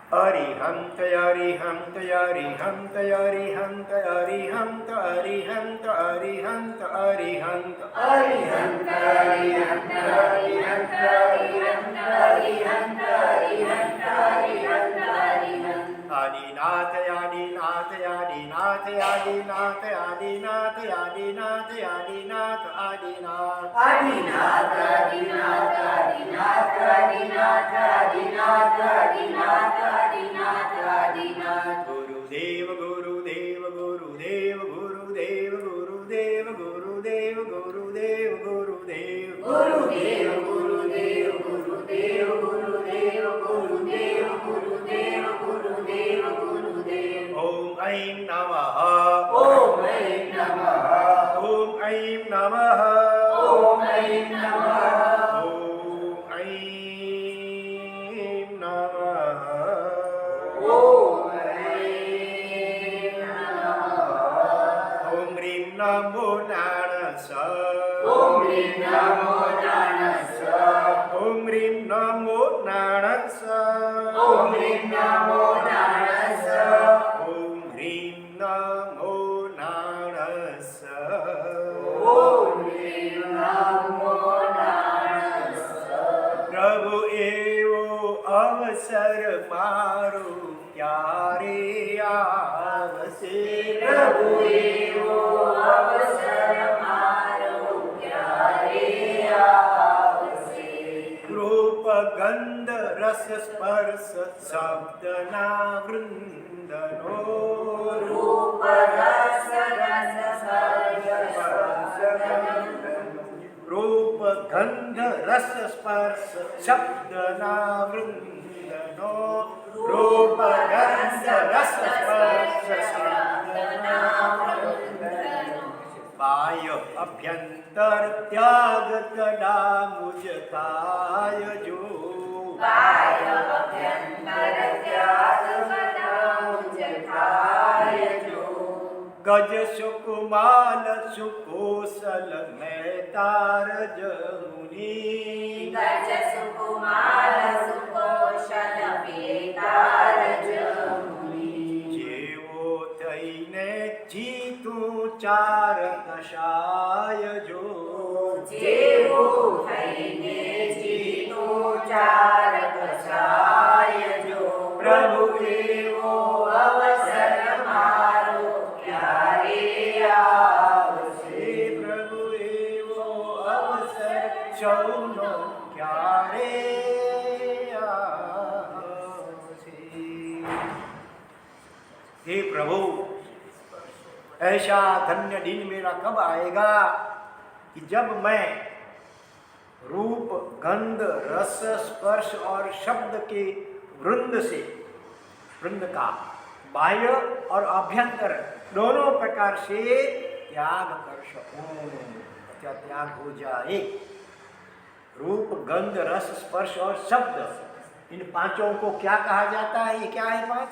अरिहंत अरिहंत अरिहंत अरिहंत अरिहंत अरिहंत अरिहंत अरिहंत अरिहंत अरिहंत अरिहंत अरिहंत अरिहंत अरिहंत अरिहंत अरिहंत आदिनाथ आदिनाथ आदिनाथ आदिनाथ आदिनाथ आदिनाथ आदिनाथ आदिनाथ आदिनाथ आदिनाथ आदिनाथ आदिनाथ आदिनाथ आदिनाथ आदिनाथ आदिनाथ गुरुदेव गुरुदेव गुरुदेव गुरुदेव गुरुदेव गुरुदेव गुरुदेव गुरुदेव गुरुदेव गुरुदेव गुरुदेव गुरुदेव गुरुदेव गुरुदेव गुरुदेव गुरुदेव ओम ऐं नमः ओम ऐं नमः ओम ऐं नमः ओम ऐं नमः ओम ऐं नमः ओम ऐं नमः ओम ह्रीं नमो नारायणाय ओम ह्रीं नमो नारायणाय ओम ह्रीं नमो नारायणाय ओम ह्रीं नमो नारायणाय ओम ह्रीं नमो नारायणाय ओम ह्रीं नमो नारायणाय प्रभु एवो अवसर मारो क्यारे आवसे प्रभु एवो अवसर मारो क्यारे आवसे रूप गंध रस स्पर्श शब्द ना वृंदनो रूप रस रस स्पर्श रूप गंध रस स्पर्श शब्द ना वृंदनो रूप गंध रस स्पर्श शब्द ना बाह्य अभ्यंतर त्याग कदा मुझ काय जो बाह्य अभ्यंतर त्याग कदा मुझ काय जो गज सुकुमाल सुकोसल में तार जमुनी गज सुकुमार सुकोशल बेतार जमुनी जेवो थईने जीतू चार दशाय जो जेवो थईने जीतो चार कषाय जो प्रभु एवो अवसर मारो क्यारे आवसे प्रभु एवो अवसर चौनो क्यारे आवसे। हे प्रभु, ऐसा धन्य दिन मेरा कब आएगा कि जब मैं रूप गंध रस स्पर्श और शब्द के वृंद से वृंद का बाह्य और अभ्यंतर दोनों प्रकार से त्याग कर सकूं, क्या त्याग हो जाए। रूप गंध रस स्पर्श और शब्द, इन पांचों को क्या कहा जाता है? ये क्या है पांच?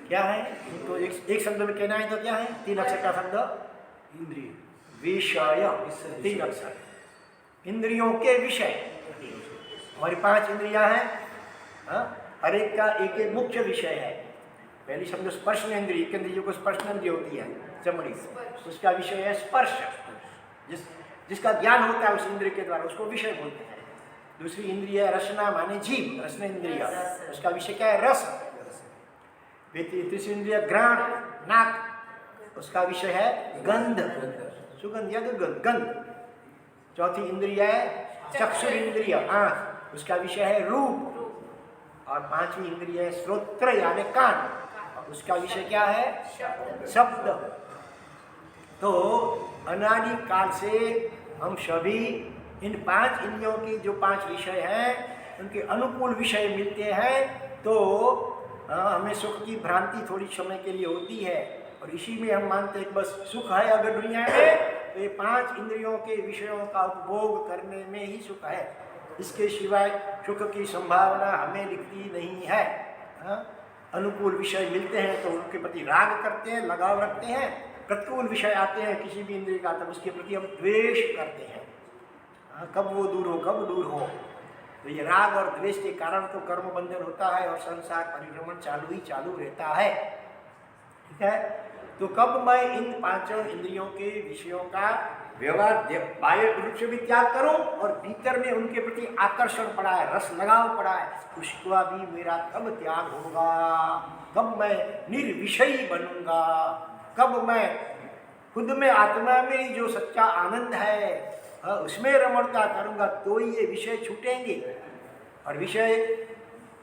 क्या है? तो एक शब्द में कहना है तो क्या है? तीन अक्षर का शब्द इंद्रिय विषय, तीन अक्षर इंद्रियों के विषय। हमारी पांच इंद्रियां हैं, हर एक का एक एक मुख्य विषय है। पहली शब्द स्पर्शनेंद्रिय, एक इंद्रियों को स्पर्शनेंद्रिय होती है चमड़ी, उसका विषय है स्पर्श। जिसका ज्ञान होता है उस इंद्रिय के द्वारा उसको विषय बोलते हैं। दूसरी इंद्रिय रसना माने जीव, रसनेंद्रिय, उसका विषय क्या है? रस। तीसरी इंद्रिय घ्राण नाक, उसका विषय है गंध, सुगंध या दुर्गंध, गंध। चौथी इंद्रिय है चक्षुर इंद्रिय, आंख, उसका विषय है रूप। और पांचवी इंद्रिय है श्रोत्र यानी कान, और उसका विषय क्या है? शब्द। तो अनादि काल से हम सभी इन पांच इंद्रियों के जो पांच विषय हैं उनके अनुकूल विषय मिलते हैं तो हमें सुख की भ्रांति थोड़ी समय के लिए होती है, और इसी में हम मानते हैं कि बस सुख है अगर दुनिया में तो ये पांच इंद्रियों के विषयों का उपभोग करने में ही सुख है, इसके सिवाय सुख की संभावना हमें दिखती नहीं है। अनुकूल विषय मिलते हैं तो उनके प्रति राग करते हैं, लगाव रखते हैं। प्रतिकूल विषय आते हैं किसी भी इंद्रिय का तब उसके प्रति हम द्वेष करते हैं। कब वो दूर हो, कब दूर हो। तो ये राग और द्वेष के कारण तो कर्म बंधन होता है और संसार परिभ्रमण चालू रहता है। ठीक है, तो कब मैं इन पांचों इंद्रियों के विषयों का व्यवहार बाह्य रूप से भी त्याग करूं और भीतर में उनके प्रति आकर्षण पड़ा है, रस लगाव पड़ा है, उसका भी मेरा कब त्याग होगा? कब मैं निर्विषयी बनूंगा? कब मैं खुद में आत्मा में जो सच्चा आनंद है उसमें रमणता करूंगा तो ही ये विषय छूटेंगे, और विषय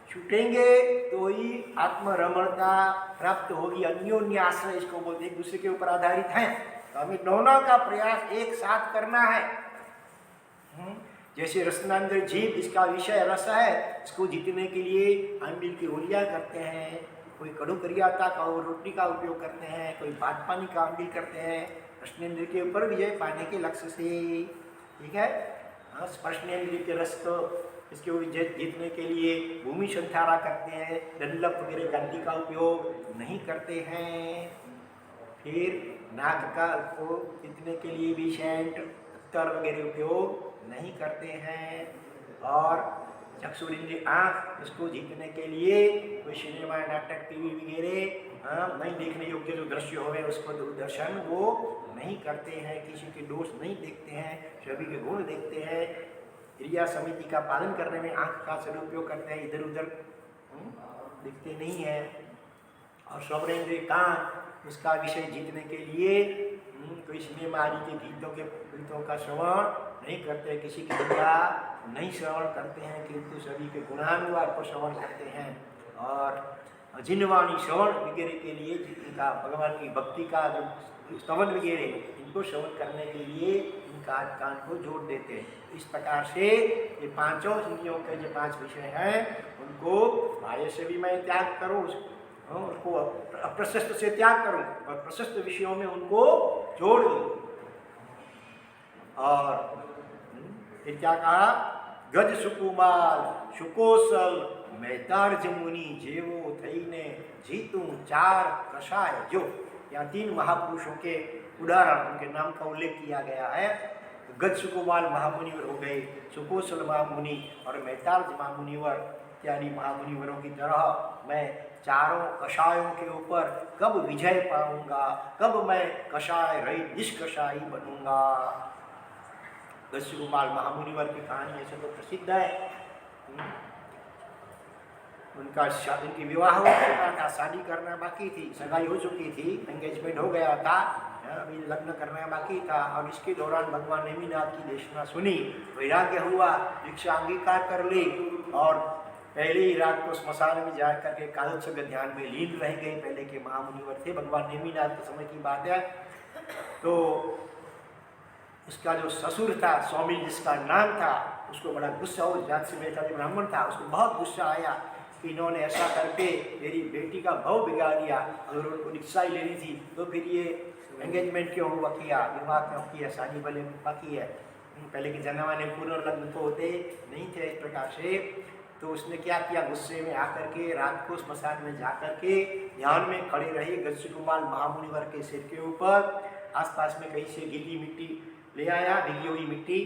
छूटेंगे तो ही आत्मरमणता प्राप्त होगी। अन्योन्य आश्रय इसको बोलते, एक दूसरे के ऊपर आधारित है। तो हमें दोनों का प्रयास एक साथ करना है। जैसे रसनांदर जीव, इसका विषय रस है, इसको जीतने के लिए आंबिल की होलियां करते हैं, कोई कड़ू करियाता का और रोटी का उपयोग करते हैं, कोई भात पानी का आंबिल करते हैं, रसनेन्द्र के ऊपर विजय पाने के लक्ष्य से। ठीक है, स्पर्शनेन्द्रिय के रस को इसके विजय जीतने के लिए भूमि संथारा करते हैं, डनलप वगैरह गांधी का उपयोग नहीं करते हैं। फिर नाक का को जीतने के लिए भी सेंट उत्तर वगैरह उपयोग नहीं करते हैं। और चक्षुरिंद्रिय आँख, इसको जीतने के लिए कोई सिनेमा नाटक टीवी वगैरह नहीं देखने योग्य जो दृश्य हो उसको दूरदर्शन वो नहीं करते हैं, किसी के दोष नहीं देखते हैं, सभी के गुण देखते हैं। क्रिया समिति का पालन करने में आँख का सदुपयोग करते हैं, इधर उधर दिखते नहीं है। और श्रवणेन्द्रिय कान, उसका विषय जीतने के लिए कोई सिनेमा आदि के गीतों का श्रवण नहीं करते, किसी की क्रिया नहीं श्रवण करते हैं, किंतु सभी के गुणानुवाद को श्रवण करते हैं। और जिनवाणी श्रवण वगैरह के लिए जिनका भगवान की भक्ति का जो स्तवन वगैरह इनको श्रवण करने के लिए इनका कान को जोड़ देते हैं। इस प्रकार से ये पांचों इंद्रियों के जो 5 विषय हैं उनको बाह्य से भी मैं त्याग करूँ, उनको अप्रशस्त से त्याग करूँ और प्रशस्त विषयों में उनको जोड़ दूँ। और फिर क्या कहा? गज सुकुमार सुकोसल मैतार्ज मुनि जेवो थईने जीतू 4 कषाय जो। यहाँ 3 महापुरुषों के उदाहरण, उनके नाम का उल्लेख किया गया है। गज सुकुमार महामुनिवर हो गए, सुकोसल महामुनि और मैतार्ज महामुनिवर इत्यादि महामुनिवरों की तरह मैं चारों कषायों के ऊपर कब विजय पाऊंगा, कब मैं कषाय रहित निष्कषायी बनूंगा। गज सुकुमार महामुनिवर की कहानी ऐसे तो प्रसिद्ध है। उनकी विवाह हो चुका था, शादी करना बाकी थी, सगाई हो चुकी थी, एंगेजमेंट हो गया था, अभी लग्न करना बाकी था। और इसके दौरान भगवान नेमिनाथ की देशना सुनी, वैराग्य हुआ, दीक्षा अंगीकार कर ली और पहले ही रात को स्मशान में जा करके कालसर्ग ध्यान में लीन रह गए। पहले के महामुनिवर थे, भगवान नेमिनाथ के समय की बात है। तो उसका जो ससुर था, स्वामी जिसका नाम था, उसको बड़ा गुस्सा हो, जात से बैठा जो ब्राह्मण था, उसको बहुत गुस्सा आया कि इन्होंने ऐसा करके मेरी बेटी का भाव बिगाड़ दिया। अगर उनको दीक्षा ही लेनी थी तो फिर ये एंगेजमेंट क्यों हुआ किया, विवाह क्यों किया, शादी भले बाकी है। पहले के जमाने में पुनर्लग्न तो होते नहीं थे इस प्रकार से। तो उसने क्या किया, गुस्से में आकर के रात को स्मशान में जाकर के ध्यान में खड़े रहे। गज सुकुमार महामुनिवर के सिर के ऊपर आसपास में कहीं से गीली मिट्टी ले आया, भिगी हुई मिट्टी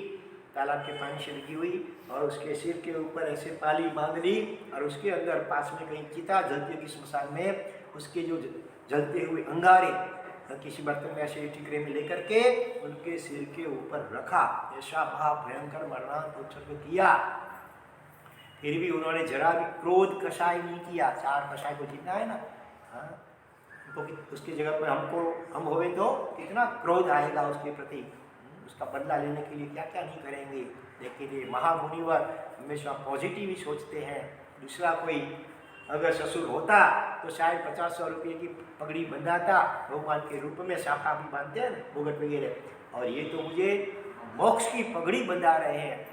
तालाब के पानी से भिगी हुई, और उसके सिर के ऊपर ऐसे पाली बांध ली। और उसके अंदर पास में कहीं चिता जलती की स्मशान में, उसके जो जलते हुए अंगारे किसी बर्तन में ऐसे टिकरे में लेकर के उनके सिर के ऊपर रखा। ऐसा भयंकर मरणांत उत्सर्ग किया, फिर भी उन्होंने जरा भी क्रोध कषाय नहीं किया। 4 कषाय को जीतना है ना, तो उसकी जगह पर हम होवे तो कितना क्रोध आएगा उसके प्रति, उसका बदला लेने के लिए क्या क्या नहीं करेंगे। लेकिन ये महामुनिवर हमेशा पॉजिटिव ही सोचते हैं। दूसरा कोई अगर ससुर होता तो शायद 50-100 रुपये की पगड़ी बंधाता, भगवान के रूप में साफा भी बांधते हैं भोगट वगैरह, और ये तो मुझे मोक्ष की पगड़ी बंधा रहे हैं।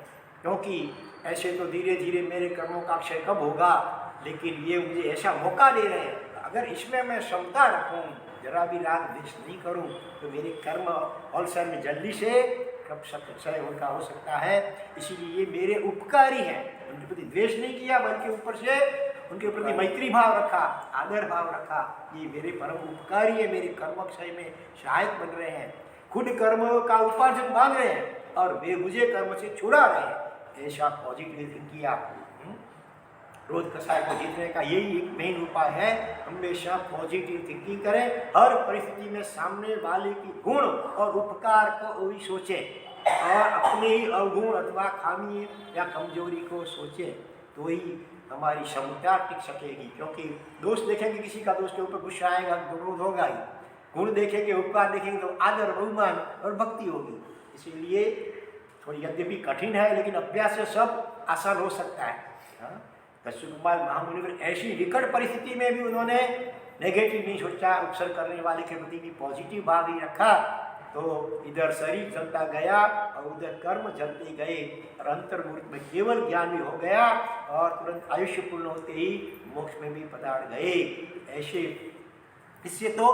क्योंकि ऐसे तो धीरे धीरे मेरे कर्मों का क्षय कब होगा, लेकिन ये मुझे ऐसा मौका दे रहे हैं। अगर इसमें मैं क्षमता रखूँ, जरा भी राग द्वेष नहीं करूँ, तो मेरे कर्म अवसर में जल्दी से कब क्षय उनका हो सकता है। इसीलिए ये मेरे उपकारी हैं। उनके प्रति द्वेष नहीं किया, बल्कि ऊपर से उनके प्रति मैत्री भाव रखा, आदर भाव रखा। ये मेरे परम उपकारी है, मेरे कर्म क्षय में सहायक बन रहे हैं। खुद कर्म का उपार्जन बांध रहे हैं और वे मुझे कर्म से छुड़ा रहे हैं। ऐसा पॉजिटिव थिंक किया। क्रोध कषाय को जीतने का यही एक मेन उपाय है, हमेशा पॉजिटिव थिंकिंग करें, हर परिस्थिति में सामने वाले की गुण और उपकार को ही सोचें और अपने ही अवगुण अथवा खामी या कमजोरी को सोचें, तो ही हमारी क्षमता टिक सकेगी। क्योंकि दोष देखेंगे किसी का, दोष के ऊपर गुस्सा आएगा, क्रोध होगा ही। गुण देखेंगे, उपकार देखेंगे तो आदर, बहुमान और भक्ति होगी। इसीलिए थोड़ी यद्यपि कठिन है, लेकिन अभ्यास से सब आसान हो सकता है। कश्यप कुमार महामुनि ऐसी विकट परिस्थिति में भी उन्होंने नेगेटिव नहीं सोचा, उपसर्ग करने वाले के प्रति भी पॉजिटिव भाव ही रखा। तो इधर शरीर जलता गया और उधर कर्म जलते गए और अंतर्मुहूर्त में केवल ज्ञान भी हो गया और तुरंत आयुष्य पूर्ण होते ही मोक्ष में भी पधार गए। ऐसे इससे तो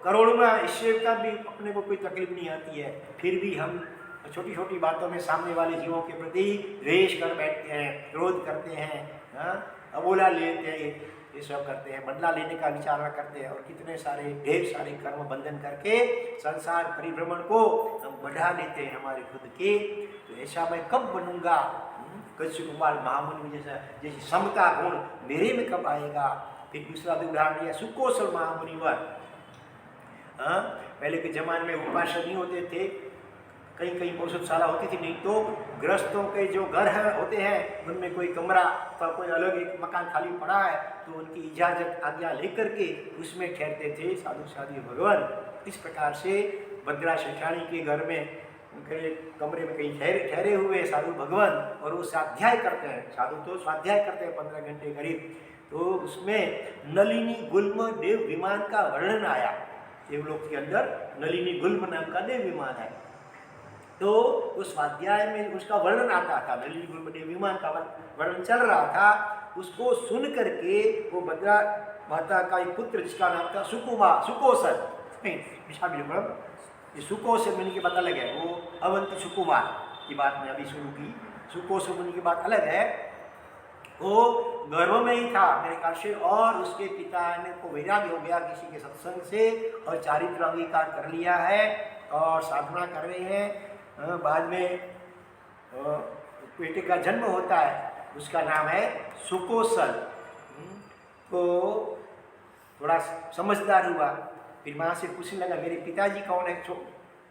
करोड़ों में, इससे का भी अपने को कोई तकलीफ नहीं आती है, फिर भी हम छोटी छोटी बातों में सामने वाले जीवों के प्रति द्वेष कर बैठते हैं, क्रोध करते हैं, अबोला लेते हैं, ये सब करते हैं, बदला लेने का विचार करते हैं और कितने सारे ढेर सारे कर्म बंधन करके संसार परिभ्रमण को हम बढ़ा लेते हैं हमारे खुद के। तो ऐसा मैं कब बनूंगा? कश्यप कुमार महामुनि जैसी समता गुण मेरे में कब आएगा? फिर दूसरा उदाहरण दिया सुकोसल महामुनिवर। पहले के जमाने में उपासक नहीं होते थे, कहीं कहीं औषधशाला होती थी, नहीं तो गृहस्थों के जो घर है होते हैं उनमें कोई कमरा या कोई अलग एक मकान खाली पड़ा है तो उनकी इजाज़त आज्ञा लेकर के उसमें ठहरते थे साधु साधु भगवान। इस प्रकार से भद्रा शेखानी के घर में उनके कमरे में कहीं ठहरे हुए साधु भगवान और वो स्वाध्याय करते हैं। साधु तो स्वाध्याय करते हैं 15 घंटे करीब। तो उसमें नलिनी गुल्म देव विमान का वर्णन आया। देवलोक के अंदर नलिनी गुल्म नाम का देव विमान है, तो उस स्वाध्याय में उसका वर्णन आता था, नलिनी गुल्म देव विमान का वर्णन चल रहा था। उसको सुन करके वो भद्रा माता का एक पुत्र जिसका नाम था सुकोसर, ये सुकोसर मुनि की बात अलग है, वो अवंती सुकुमार की बात में अभी शुरू की, सुकोसर मुनि की बात अलग है। वो गर्भ में ही था मेरे ख्याल से, और उसके पिता ने को वैराग्य हो गया किसी के सत्संग से और चारित्र अंगीकार कर लिया है और साधना कर रहे हैं। बाद में बेटे का जन्म होता है, उसका नाम है सुकोसल। तो थोड़ा समझदार हुआ, फिर माँ से पूछने लगा मेरे पिताजी कौन है।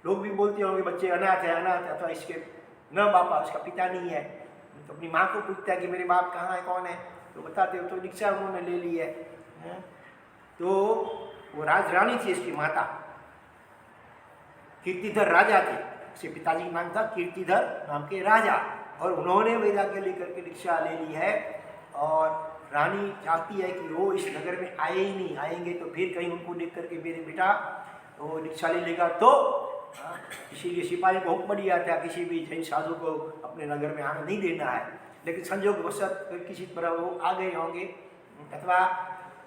लोग भी बोलते होंगे बच्चे अनाथ है अथवा इसके न बापा, उसका पिता नहीं है, तो अपनी माँ को पूछता है कि मेरे बाप कहाँ है, कौन है, तो बताते हो तो दीक्षा उन्होंने ले ली है। तो वो राजरानी थी इसकी माता, कीर्तिधर राजा थे, उसके पिताजी का नाम था कीर्तिधर नाम के राजा, और उन्होंने वैराग्य लेकर के दीक्षा ले ली है। और रानी चाहती है कि वो इस नगर में आए ही नहीं, आएंगे तो फिर कहीं उनको देख करके मेरे बेटा वो दीक्षा ले लेगा, तो इसीलिए सिपाही को हुक्म दिया था किसी भी जैन साधु को अपने नगर में आना नहीं देना है। लेकिन संयोगवशत किसी तरह वो आ गए होंगे,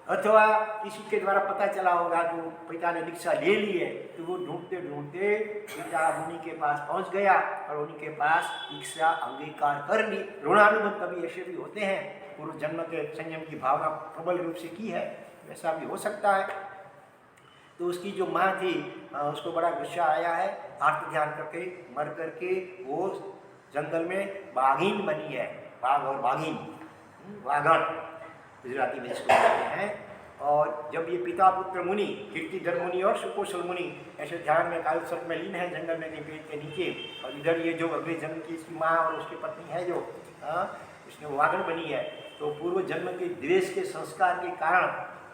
अथवा किसी के द्वारा पता चला होगा कि पिता ने दीक्षा ले ली है, तो वो ढूंढते ढूंढते पिता मुनि के पास पहुंच गया और उन्हीं के पास दीक्षा अंगीकार कर ली। ऋणानुबंध कभी ऐसे भी होते हैं, पूर्व जन्म के संयम की भावना प्रबल रूप से की है, ऐसा भी हो सकता है। तो उसकी जो माँ थी उसको बड़ा गुस्सा आया है, आर्त ध्यान करके मर करके वो जंगल में बाघीन बनी है, बाघ और बाघीन, वाघन गुजराती में इसको कहते हैं। और जब ये पिता पुत्र मुनि कीर्तिधर मुनि और सुकोसल मुनि ऐसे ध्यान में कालसर्प में लीन है जंगल में कहीं पेड़ के नीचे, और इधर ये जो अगले जन्म की इसकी माँ और उसकी पत्नी है जो इसने वो वाघन बनी है, तो पूर्व जन्म के द्वेष के संस्कार के कारण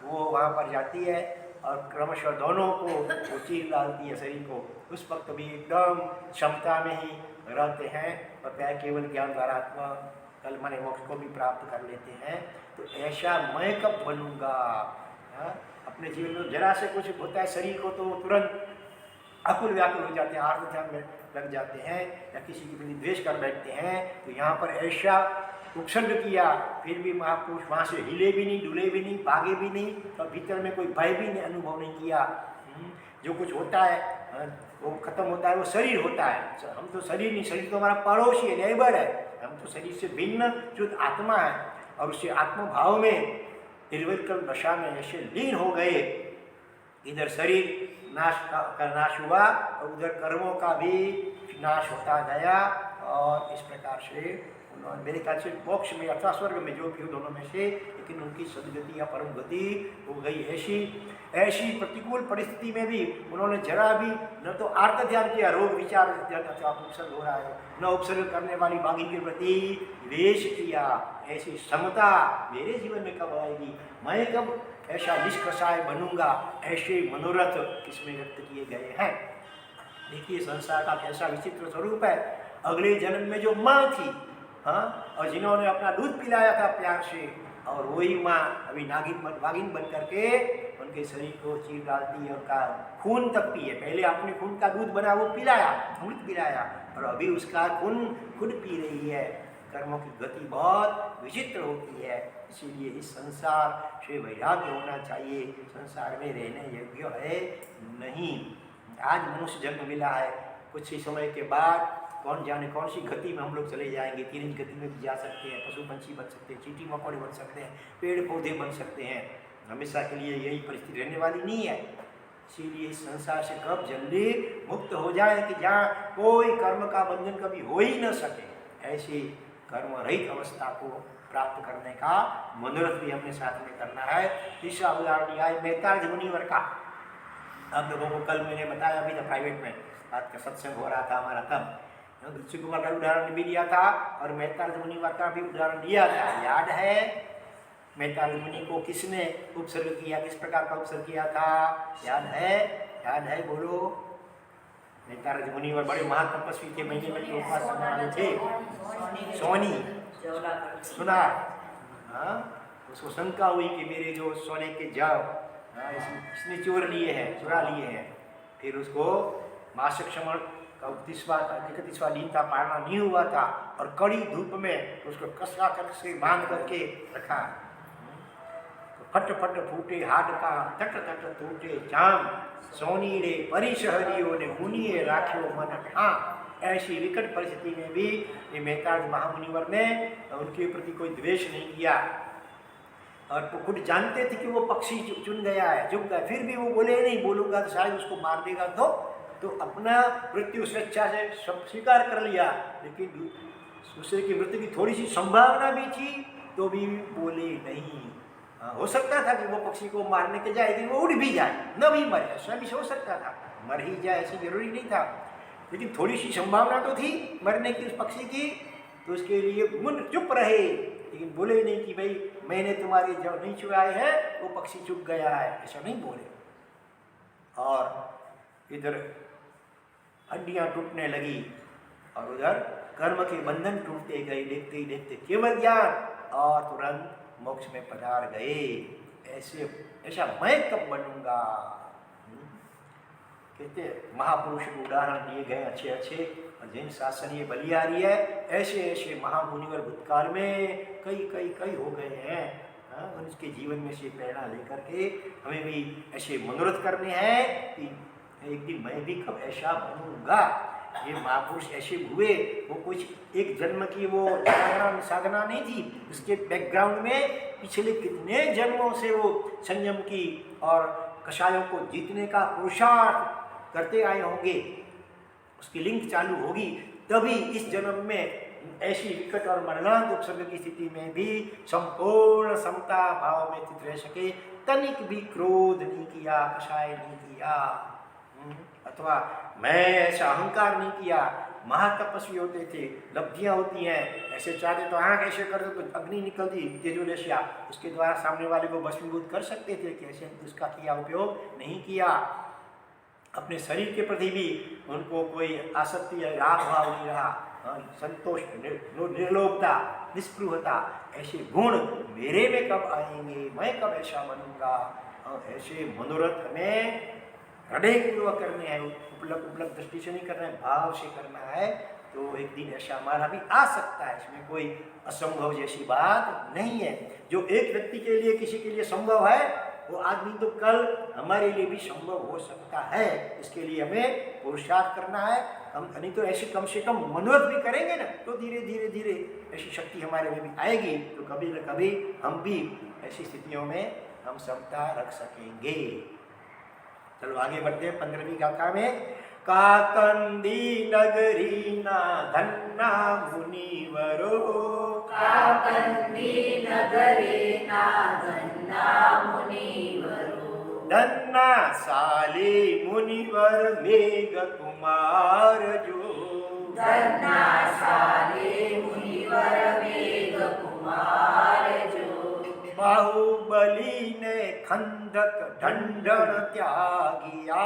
वो वहाँ पर जाती है और क्रमशः दोनों को वो चीर डालती है शरीर को। उस वक्त भी एकदम क्षमता में ही रहते हैं और क्या केवल ज्ञान द्वारा आत्मा कल मन मोक्ष को भी प्राप्त कर लेते हैं। तो ऐसा मैं कब बनूंगा? अपने जीवन में जरा से कुछ होता है शरीर को तो तुरंत आकुल व्याकुल हो जाते हैं, आर्त ध्यान में लग जाते हैं या किसी के प्रति द्वेष कर बैठते हैं। तो यहाँ पर ऐसा उपसर्ग किया, फिर भी महापुरुष वहाँ से हिले भी नहीं, डुले भी नहीं, भागे भी नहीं, और भीतर में कोई भय भी नहीं अनुभव नहीं किया। जो कुछ होता है वो खत्म होता है, वो शरीर होता है। हम तो शरीर नहीं, शरीर तो हमारा पड़ोसी है, नेबर है। हम तो शरीर से भिन्न शुद्ध आत्मा है और उससे आत्मभाव में निर्विकल्प दशा में ऐसे लीन हो गए। इधर शरीर का नाश हुआ और उधर कर्मों का भी नाश होता गया और इस प्रकार से उन्होंने मेरे ख्याल से मोक्ष में अथवा स्वर्ग में जो भी हो दोनों में से, लेकिन उनकी सदगति या परम गति हो गई। ऐसी प्रतिकूल परिस्थिति में भी उन्होंने जरा भी न तो आर्त ध्यान किया, रोग विचार ध्यान अथवा उपसर्ग हो रहा है, न उपसर्ग करने वाली बागी के प्रति द्वेष किया। ऐसी समता मेरे जीवन में कब आएगी, मैं कब ऐसा निष्कषाय बनूंगा, ऐसे मनोरथ इसमें व्यक्त किए गए हैं। देखिए संसार का कैसा विचित्र स्वरूप है। अगले जन्म में जो माँ थी, हाँ, और जिन्होंने अपना दूध पिलाया था प्यार से, और वही माँ अभी नागिन बन करके उनके शरीर को चीर डालती है, उनका खून तक पिए। पहले अपने खून का दूध बना वो पिलाया, अमृत पिलाया, और अभी उसका खून खुद पी रही है। कर्मों की गति बहुत विचित्र होती है। इसीलिए इस संसार से वैराग्य होना चाहिए। संसार में रहने योग्य है नहीं। आज मनुष्य जन्म मिला है, कुछ ही समय के बाद कौन जाने कौन सी गति में हम लोग चले जाएंगे। तिरंज गति में भी जा सकते हैं, पशु पंछी बन सकते हैं, चींटी मकोड़े बन सकते हैं, पेड़ पौधे बन सकते हैं। हमेशा के लिए यही परिस्थिति रहने वाली नहीं है। इसीलिए इस संसार से कब जल्दी मुक्त हो जाए कि जहाँ कोई कर्म का बंधन कभी हो ही न सके, ऐसी कर्म रहित अवस्था को प्राप्त करने का मनोरथ भी हमने साथ में करना है। तीसरा उदाहरण यह है मैतार्ज मुनिवर का। आप लोगों को कल मैंने बताया अभी था प्राइवेट में, बात का सत्संग हो रहा था हमारा, तब ऋषि कुमार का उदाहरण भी दिया था और मैतार्ज मुनिवर का भी उदाहरण दिया था। याद है मैतार्ज मुनि को किसने उपसर्ग किया, किस प्रकार का उपसर्ग किया था? याद है? याद है? बोलो। मैतार्ज मुनिवर बड़े महातपस्वी थे, महीने में उपवास करने वाले थे। सोनी सुनार, हाँ, उसको शंका हुई कि मेरे जो सोने के जाव, हाँ, इसने चोर लिए हैं, चुरा लिए हैं। फिर उसको मासिक क्षमण का 31वां दिन था, पारना नहीं हुआ था, और कड़ी धूप में उसको कसरा कर से बांध करके रखा। तो फट फट फूटे हाडका, तट तट टूटे जाम, सोनी रे परिशहरियों ने मुनिए राख्यो मन ठां। ऐसी विकट परिस्थिति में भी ये मैतार्ज महामुनिवर ने उनके प्रति कोई द्वेष नहीं किया, और वो खुद जानते थे कि वो पक्षी चुन गया है, चुप गया, फिर भी वो बोले नहीं, बोलूंगा तो शायद उसको मार देगा, तो अपना मृत्यु स्वेच्छा से स्वीकार कर लिया। लेकिन दूसरे की मृत्यु की थोड़ी सी संभावना भी थी तो भी बोले नहीं। हो सकता था कि वो पक्षी को मारने के जाए, लेकिन वो उड़ भी जाए, न भी मरे, ऐसा भी हो सकता था, मर ही जाए ऐसी जरूरी नहीं था, लेकिन थोड़ी सी संभावना तो थी मरने की उस पक्षी की, तो उसके लिए मुन चुप रहे, लेकिन बोले नहीं कि भाई मैंने तुम्हारे जो नहीं चुराए हैं वो पक्षी चुप गया है, ऐसा नहीं बोले। और इधर हड्डियां टूटने लगी और उधर कर्म के बंधन टूटते गए, देखते ही देखते केवल ज्ञान, और तुरंत मोक्ष में पधार गए। ऐसा मैं कब बनूंगा? कहते महापुरुष के उदाहरण दिए गए अच्छे अच्छे, और जैन शासन ये बलिहारी है। ऐसे ऐसे महामुनिवर भूतकाल में कई हो गए हैं। उनके जीवन में से प्रेरणा लेकर के हमें भी ऐसे मनोरथ करने हैं कि एक दिन मैं भी कब ऐसा बनूंगा। ये महापुरुष ऐसे हुए, वो कुछ एक जन्म की वो साधना नहीं थी, उसके बैकग्राउंड में पिछले कितने जन्मों से वो संयम की और कषायों को जीतने का पुरुषार्थ करते आए होंगे, उसकी लिंक चालू होगी, तभी इस जन्म में ऐसी विकट और मरणांत उपसर्ग की स्थिति में भी संपूर्ण समता भाव में स्थित रह सके। तनिक भी क्रोध नहीं किया, कषाय नहीं किया, अथवा मैं ऐसा अहंकार नहीं किया। महातपस्वी होते थे, लब्धियां होती हैं, ऐसे चाहते तो आँख ऐसे कर दो तो अग्नि निकलती तेजोलेशिया, उसके द्वारा सामने वाले को भस्मीभूत कर सकते थे, कि ऐसे उसका किया उपयोग नहीं किया। अपने शरीर के प्रति भी उनको कोई आसक्ति या राग भाव नहीं रहा, संतोष, निर्लोभता, निस्पृहता, ऐसे गुण मेरे में कब आएंगे, मैं कब ऐसा बनूंगा। ऐसे मनोरथ हमें हृदयपूर्वक करने हैं, उपलब्ध दृष्टि से नहीं करना है, भाव से करना है, तो एक दिन ऐसा हमारा भी आ सकता है। इसमें कोई असंभव जैसी बात नहीं है। जो एक व्यक्ति के लिए किसी के लिए संभव है, वो आदमी तो कल हमारे लिए भी संभव हो सकता है। इसके लिए हमें पुरुषार्थ करना है। हम नहीं तो ऐसे कम से कम मनोरथ भी करेंगे ना, तो धीरे धीरे ऐसी शक्ति हमारे में भी आएगी, तो कभी न कभी हम भी ऐसी स्थितियों में हम समता रख सकेंगे। चलो आगे बढ़ते हैं 15वीं गाथा में। કાકંદી નગરીના ધન્ના મુનિવરો કાકંદી નગરીના ધન્ના મુનિવરો ધન્ના સાલે મુનિવર મેઘ કુમાર જો ધન્ના સાલે મુનિવર મેઘ કુમાર જો બાહુબલી ને ખંડક ઢંઢણ ત્યાગિયા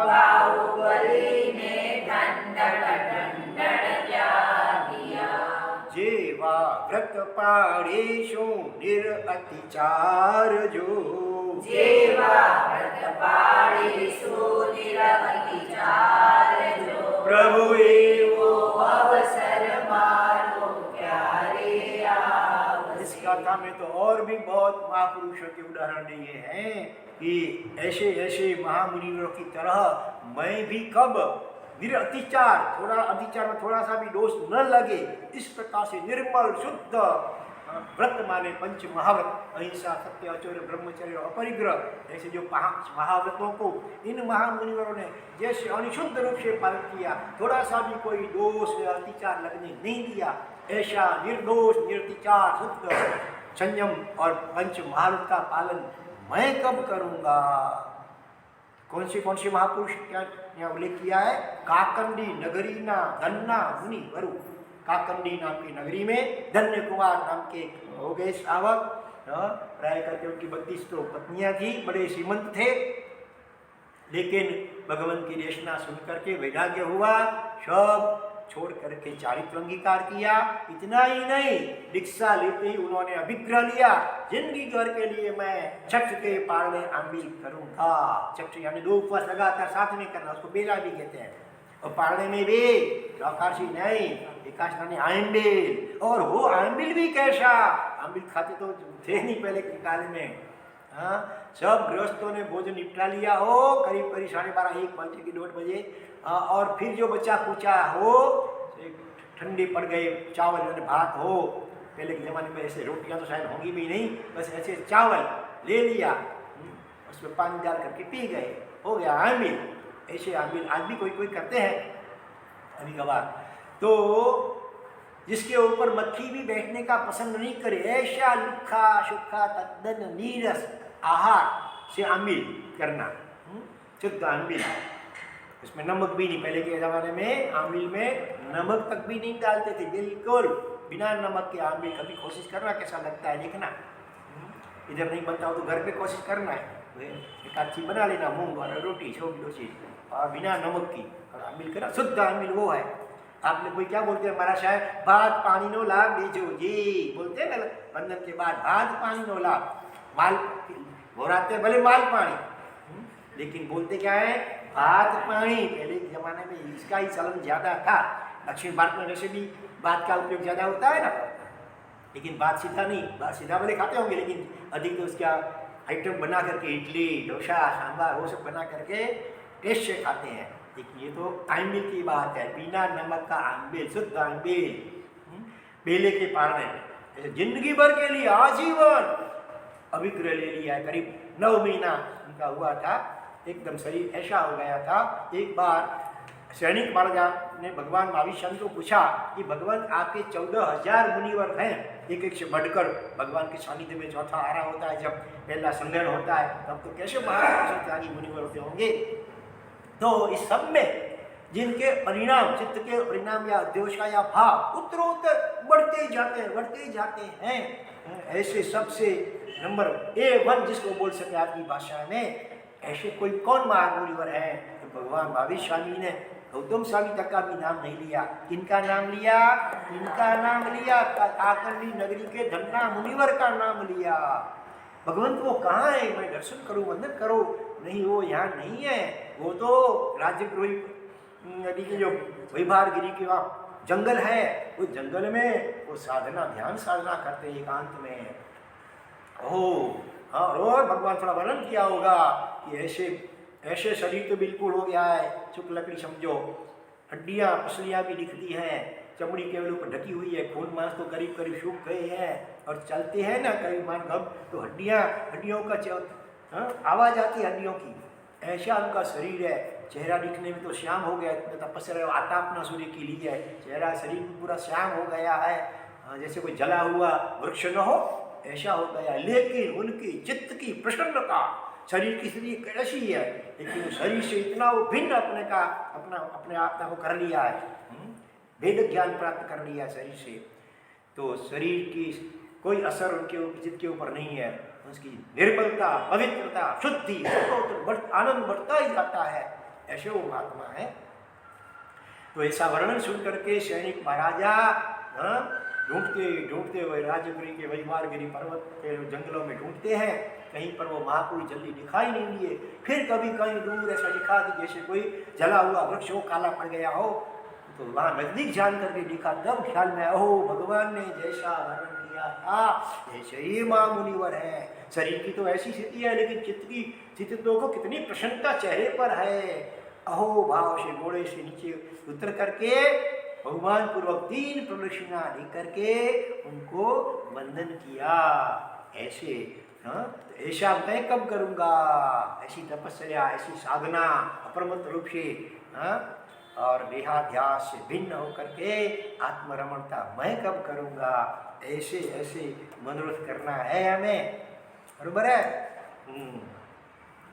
બાહુબલીને દંડક દંડન ત્યાગિયા જેવા વ્રત પાડે શું નિરઅતિચાર જો જેવા વ્રત પાળીશું નિરઅતિચાર જો પ્રભુ એવો અવસર મારો ક્યારે આવશે इस गाथा में तो और भी बहुत महापुरुषों के उदाहरण दिए हैं कि ऐसे ऐसे महामुनिवरों की तरह मैं भी कब निरअतिचार थोड़ा अतिचार में थोड़ा सा भी दोष न लगे इस प्रकार से निर्मल शुद्ध व्रत माने पंच महाव्रत अहिंसा सत्य आचर्य ब्रह्मचर्य और अपरिग्रह ऐसे जो पांच महाव्रतों को इन महामुनिवरों ने जैसे अनिशुद्ध रूप से पालन किया थोड़ा सा भी कोई दोष या अतिचार लगने नहीं दिया ऐसा निर्दोष निर्तिचार शुद्ध संयम और पंच महाव्रत का पालन मैं कब करूंगा। कौन सी महापुरुष क्या यहाँ उल्लेख किया है। काकंडी नगरी ना धन्ना मुनि वरु काकंडी नाम की नगरी में धन्य कुमार नाम के हो गए श्रावक प्राय करके उनकी 32 तो पत्नियां थी बड़े श्रीमंत थे लेकिन भगवान की देशना सुन करके वैराग्य हुआ सब छोड़ करके चारित्र अंगीकार किया। इतना ही नहीं दीक्षा लेते ही उन्होंने अभिग्रह लिया जिंदगी भर के लिए मैं छठ के पारणे आंबिल करूंगा। छठ यानी 2 उपवास लगातार साथ में करना उसको बेला भी कहते हैं और पारणे में भी चौकाशी नहीं एकादशी आंबिल और वो आंबिल भी कैसा आंबिल खाते तो थे नहीं पहले के काल में। हाँ सब गृहस्थों ने भोजन निपटा लिया हो करीब 12:30 1 बजे की 1:30 बजे और फिर जो बच्चा पूछा हो ठंडे पड़ गए चावल और भात हो पहले के ज़माने में ऐसे रोटियां तो शायद होंगी भी नहीं बस ऐसे चावल ले लिया उसमें पानी डाल करके पी गए हो गया आमिल। ऐसे आमिल आज भी कोई कोई करते हैं अभी कभार तो जिसके ऊपर मक्खी भी बैठने का पसंद नहीं करे ऐसा लुखा सुखा तद्दन नीरस आहार से आमिल करना शुद्ध आमिल इसमें नमक भी नहीं पहले के ज़माने में आमिल में नमक तक भी नहीं डालते थे बिल्कुल बिना नमक के आमिल कभी कोशिश करना कैसा लगता है देखना इधर नहीं बनता हो तो घर पे कोशिश करना है एक आध चीज बना लेना मूंग और रोटी छोटी चीज और बिना नमक की और आमिल करना शुद्ध आमिल वो है। आपने कोई क्या बोलते हैं हमारा शायद भात पानी नो लाभ दीजो जी बोलते हैं ना बंधन के बाद भात पानी नो लाभ माल घोराते भले माल पानी लेकिन बोलते क्या है भात पानी। पहले के ज़माने में इसका ही चलन ज़्यादा था दक्षिण भारत में वैसे भी भात का उपयोग ज़्यादा होता है ना लेकिन भात सीधा नहीं भात सीधा भले खाते होंगे लेकिन अधिक तो उसका आइटम बना करके इडली डोसा सांभर वो सब बना करके टेस्ट से खाते हैं लेकिन ये तो आंबिल की बात है बिना नमक का आंबिल शुद्ध आंबिल बेले के पारणे जिंदगी भर के लिए आजीवन अभिग्रह ले लिया है। करीब 9 महीना उनका हुआ था एकदम शरीर ऐसा हो गया था। एक बार सैनिक महाराजा ने भगवान महावीर स्वामी को पूछा कि भगवान आपके 14,000 मुनिवर हैं एक एक से बढ़कर भगवान के सानिध्य में चौथा आरा होता है जब पहला संग्रहण होता है तब तो कैसे महापुरुष त्यागी मुनिवर होते होंगे। तो इस सब में जिनके परिणाम चित्त के परिणाम या अध्यवसाय या भाव उत्तरोत्तर बढ़ते ही जाते हैं ऐसे सबसे नंबर 1 जिसको बोल सके आपकी भाषा में ऐसे कोई कौन महामुनिवर है तो भगवान महावीर स्वामी ने गौतम स्वामी तक का भी नाम नहीं लिया। किनका नाम लिया काकंडी नगरी के धन्ना मुनिवर का नाम लिया। भगवंत वो कहाँ है मैं दर्शन करूँ वंदन करूँ नहीं वो यहाँ नहीं है वो तो राजद्रोही नदी के जो वैभारगिरी के वहाँ जंगल है उस जंगल में वो साधना ध्यान साधना करते एकांत में। हाँ और भगवान थोड़ा वर्णन किया होगा कि ऐसे शरीर तो बिल्कुल हो गया है शुक्ल लकड़ी समझो हड्डियाँ पसलियाँ भी दिखती हैं चमड़ी केवल ऊपर ढकी हुई है खून मांस तो करीब करीब सूख गए हैं और चलते हैं ना करीब मान गब तो हड्डियों का आवाज़ आती है हड्डियों की ऐसा उनका शरीर है चेहरा दिखने में तो श्याम हो गया, इतना तपस्या आतापना सूर्य की ली है, चेहरा शरीर में पूरा श्याम हो गया है, जैसे कोई जला हुआ वृक्ष न हो ऐसा हो गया। लेकिन उनकी चित्त की प्रसन्नता शरीर की स्थिति कैसी है, लेकिन शरीर से इतना वो भिन्न अपने आप को कर लिया है, वेद ज्ञान प्राप्त कर लिया शरीर से। तो शरीर की कोई असर उनके चित्त के ऊपर नहीं है, उसकी निर्मलता, पवित्रता, शुद्धि, आनंद बढ़ता ही जाता है, ऐसे वो महात्मा है। तो ऐसा वर्णन सुन करके सैनिक महाराजा ढूंढते ढूंढते हुए राजगिरी के वैवारगिरी पर्वत के जंगलों में ढूंढते हैं, कहीं पर वो महापुरुष जल्दी दिखाई नहीं दिए। फिर कभी कहीं दूर ऐसा दिखा कि जैसे कोई जला हुआ वृक्ष हो, काला पड़ गया हो, तो वहाँ नजदीक जान करके दिखा, तब ख्याल में ओह भगवान ने जैसा वर्णन किया था ऐसे ही माँ मुनिवर है। शरीर की तो ऐसी स्थिति है, लेकिन चित्त की स्थिति को कितनी प्रसन्नता चेहरे पर है। अहो भाव से घोड़े से नीचे उतर करके भगवान पूर्वक 3 प्रदक्षिणा दे करके उनको वंदन किया। ऐसे ऐसा मैं कब करूँगा, ऐसी तपस्या, ऐसी साधना अपरमत रूप से और देहाध्यास से भिन्न होकर के आत्मरमणता मैं कब करूँगा, ऐसे ऐसे मनोरथ करना है हमें, बरोबर है।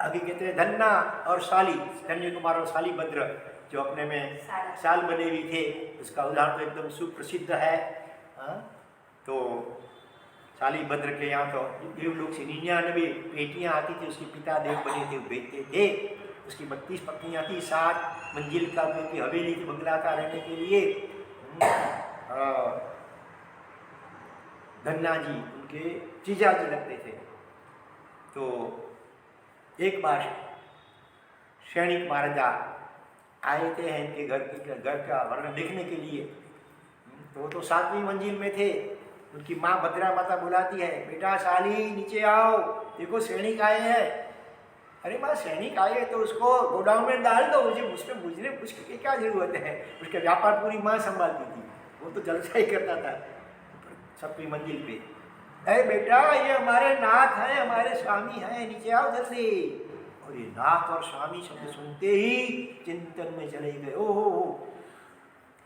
आगे कहते हैं धन्ना और शाली, धन्य कुमार और शाली भद्र जो अपने में साल बने हुए थे, उसका उदाहरण तो एकदम सुप्रसिद्ध है। तो शाली भद्र के यहाँ तो देवलोक से 99 बेटियाँ आती थी, उसके पिता देव बने थे, बेचते थे। उसकी 32 पत्नियाँ थी, 7 मंजिल का उनकी हवेली थी, बंगला था रहने के लिए। धन्ना जी उनके जीजा जी लगते थे। तो एक बार सैनिक महाराजा आए थे हैं इनके घर का वर्णन देखने के लिए। तो 7वीं मंजिल में थे। उनकी माँ भद्रा माता बुलाती है, बेटा शाली नीचे आओ, देखो सैनिक आए हैं। अरे माँ सैनिक आए तो उसको गोडाउन में डाल दो, मुझे उसमें बुझने उसकी क्या जरूरत है। उसका व्यापार पूरी माँ संभालती थी, वो तो जलसा ही करता था 7वीं मंजिल पे। अरे बेटा ये हमारे नाथ हैं, हमारे स्वामी हैं, नीचे आओ जल्दी। और ये नाथ और स्वामी शब्द सुनते ही चिंतन में चले गए। ओहो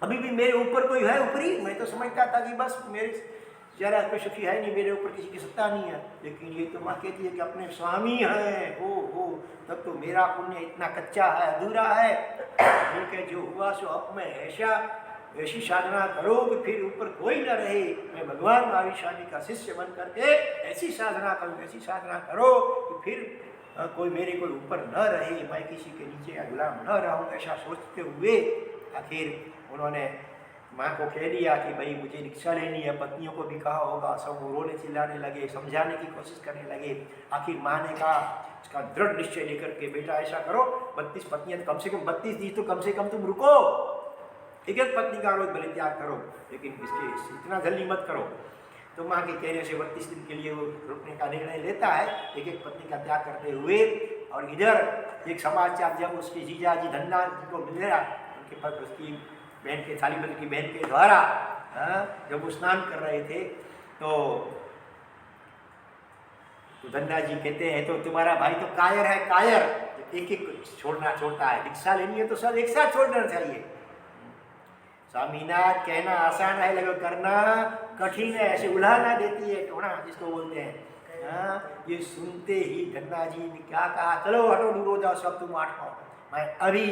अभी भी मेरे ऊपर कोई है ऊपरी, मैं तो समझता था कि बस मेरे जरा कोई सुखी है नहीं, मेरे ऊपर किसी की सत्ता नहीं है। लेकिन ये तो माँ कहती है कि अपने स्वामी हैं। हो तब तो मेरा पुण्य इतना कच्चा है, अधूरा है। क्योंकि जो हुआ सो अब मैं ऐसी साधना करो कि फिर ऊपर कोई न रहे। मैं भगवान महावीर स्वामी का शिष्य बन करके ऐसी साधना करूँ, ऐसी साधना करो कि फिर कोई मेरे कोई ऊपर न रहे, मैं किसी के नीचे या गुलाम न रहूँ। ऐसा सोचते हुए आखिर उन्होंने माँ को कह दिया कि भाई मुझे रिक्शा लेनी है। पत्नियों को भी कहा होगा, सब रोने चिल्लाने लगे, समझाने की कोशिश करने लगे। आखिर माँ ने कहा, इसका दृढ़ निश्चय लेकर के, बेटा ऐसा करो 32 पत्नियाँ तो कम से कम 32 दी, तो कम से कम तुम रुको, एक पत्नी का रोज भले त्याग करो, लेकिन इसके इतना जल्दी मत करो। तो माँ के कहने से 32 दिन के लिए वो रुकने का निर्णय लेता है, एक पत्नी का त्याग करते हुए। और इधर एक समाचार जब उसके जीजा जी धन्ना जी को मिला, उनके पास उसकी बहन के शाली भद्र की बहन के द्वारा जब वो स्नान कर रहे थे, तो धन्ना जी कहते हैं तो तुम्हारा भाई तो कायर है, कायर, एक छोड़ता है। दीक्षा लेनी है तो सब एक साथ छोड़ना चाहिए। स्वामीनाथ कहना आसान है, लगे करना कठिन है, ऐसे उल्हाना देती है टोना जिसको बोलते हैं। ये सुनते ही धन्ना जी ने क्या कहा, चलो हटो दूर हो जाओ सब, तुम आठ पाओ, मैं अभी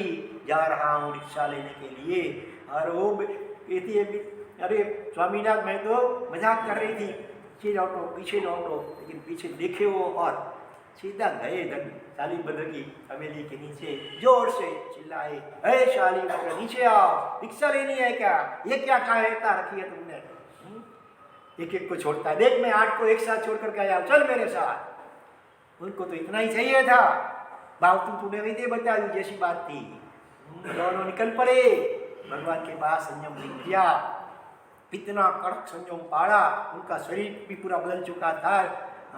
जा रहा हूँ रिक्शा लेने के लिए। और वो कहती है, अरे स्वामीनाथ मैं तो मजाक कर रही थी, पीछे लौटो। लेकिन पीछे देखे वो और सीधा गए शाली भद्र की हवेली के नीचे, जोर से चिल्लाए, अरे शाली भद्र नीचे आओ, रिक्शा लेनी है क्या, ये क्या कायरता रखी है तुमने। एक को छोड़ता है, देख मैं 8 को एक साथ छोड़ कर आया, चल मेरे साथ। उनको तो इतना ही चाहिए था, बाप तूने भी दे बता दी जैसी बात थी। दोनों निकल पड़े, भगवान के पास संयम लिख दिया। इतना कड़क संयम पाड़ा, उनका शरीर भी पूरा बदल चुका था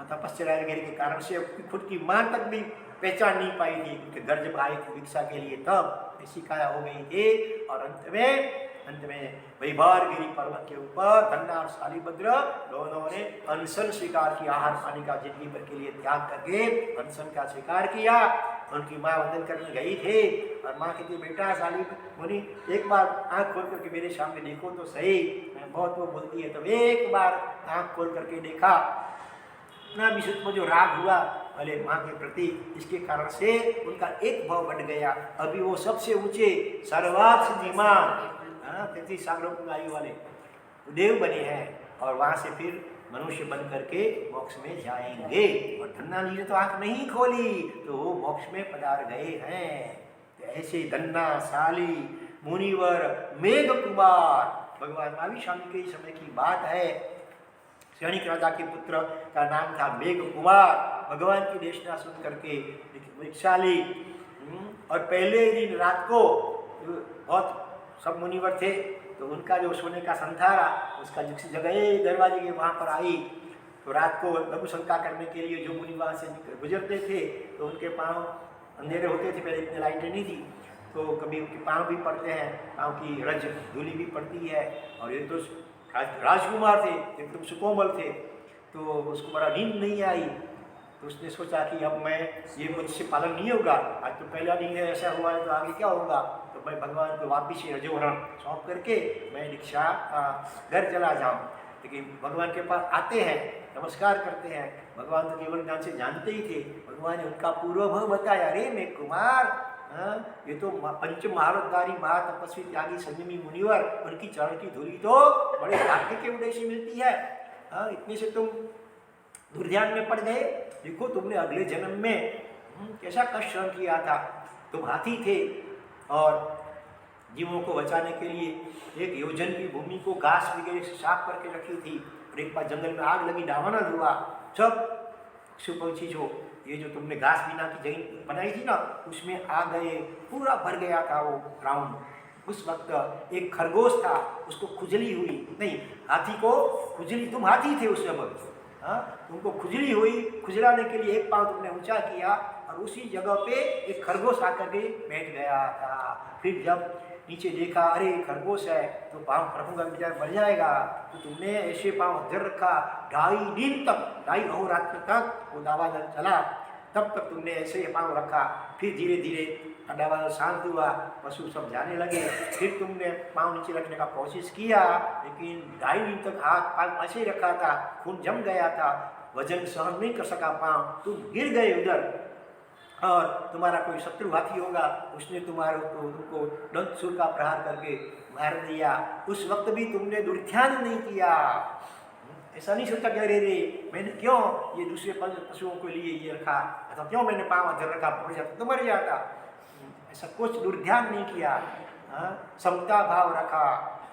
तपस्या वगैरह के कारण से। खुद की माँ तक भी पहचान नहीं पाई थी, उनके घर जब आए थे भिक्षा के लिए तब ऐसी काया हो गई थी। और अंत में अंत में वैभारगिरी पर्वत के ऊपर धन्ना और शालिभद्र दोनों ने अनशन स्वीकार किया, आहार पानी का जिंदगी भर के लिए त्याग करके अनशन का स्वीकार किया। उनकी माँ वंदन करने गई थी और माँ कहती, बेटा शाली मुनि एक बार आँख खोल करके मेरे सामने देखो तो सही। मैं बहुत वो बोलती है, तब एक बार आँख खोल करके देखा, इतना विशुद्ध में जो राग हुआ भले माँ के प्रति, इसके कारण से उनका एक भाव बढ़ गया। अभी वो सबसे ऊंचे सर्वात सिद्धिमान 33 सागरों की आयु वाले देव बने हैं और वहाँ से फिर मनुष्य बन करके मोक्ष में जाएंगे। और धन्ना जी ने तो आंख नहीं खोली तो वो मोक्ष में पधार गए हैं। तो ऐसे धन्ना शाली मुनिवर मेघ कुमार, भगवान महावीर स्वामी के समय की बात है। सैनिक राजा के पुत्र का नाम था मेघ कुमार। भगवान की देशना सुन करके दीक्षा ली और पहले दिन रात को बहुत सब मुनिवर थे तो उनका जो सोने का संथारा उसका जिस जगह दरवाजे के वहाँ पर आई तो रात को लघु शंका करने के लिए जो मुनि वहाँ से गुजरते थे तो उनके पाँव अंधेरे होते थे, पहले इतनी लाइटें नहीं थी तो कभी उनके पाँव भी पड़ते हैं, पाँव की रज धूली भी पड़ती है। और ये तो राजकुमार थे, एकदम सुकोमल थे, तो उसको बड़ा नींद नहीं आई तो उसने सोचा कि अब मैं ये मुझसे पालन नहीं होगा, आज तो पहला दिन है, ऐसा हुआ है तो आगे क्या होगा। तो मैं भगवान को वापिस ही रजोवरण सौंप करके मैं दीक्षा घर चला जाऊँ। लेकिन भगवान के पास आते हैं, नमस्कार करते हैं, भगवान तो केवल ज्ञान से जानते ही थे। भगवान ने उनका पूर्वभाव बताया, अरे मैं कुमार, ये तो पंच महारथधारी महातपस्वी त्यागी संयमी मुनिवर, उनकी चरण की धूली तो बड़े भाग्य के उदय से मिलती है। इतने से तुम दुर्ध्यान में पड़ गए। देखो तुमने अगले जन्म में कैसा कष्ट सहन किया था। तुम हाथी थे और जीवों को बचाने के लिए 1 योजन की भूमि को घास वगैरह से साफ करके रखी थी और एक बार जंगल में आग लगी, दावानल हुआ, सब पशु पक्षी जो ये जो तुमने घास बिना की जगह बनाई थी ना उसमें आ गए, पूरा भर गया था वो ग्राउंड। उस वक्त एक खरगोश था, उसको खुजली हुई, नहीं हाथी को खुजली, तुम हाथी थे उस समय, तुमको खुजली हुई, खुजलाने के लिए एक पाँव तुमने ऊंचा किया और उसी जगह पे एक खरगोश आकर के बैठ गया था। फिर जब नीचे देखा, अरे खरगोश है तो पाँव फड़कूंगा बेचारा मर जाएगा, तो तुमने ऐसे पाँव अधर रखा 2.5 दिन तक, 2.5 अहोरात्र तक वो दावानल चला, तब तक तुमने ऐसे पाँव रखा। फिर धीरे धीरे दावानल शांत हुआ, पशु सब जाने लगे, फिर तुमने पाँव नीचे रखने का कोशिश किया लेकिन 2.5 दिन तक हाथ पाँव ऐसे रखा था, खून जम गया था, वजन सहन नहीं कर सका पाँव, तुम गिर गए उधर। और तुम्हारा कोई शत्रु हाथी होगा, उसने तुम्हारे तुमको दंतशूल का प्रहार करके मार दिया। उस वक्त भी तुमने दुर्ध्यान नहीं किया, ऐसा नहीं सोचा कि अरे रे मैंने क्यों ये दूसरे पशुओं के लिए ये रखा, तो क्यों मैंने पाँव अधर रखा, मर जाता तो मर जाता, ऐसा कुछ दुर्ध्यान नहीं किया। समता भाव रखा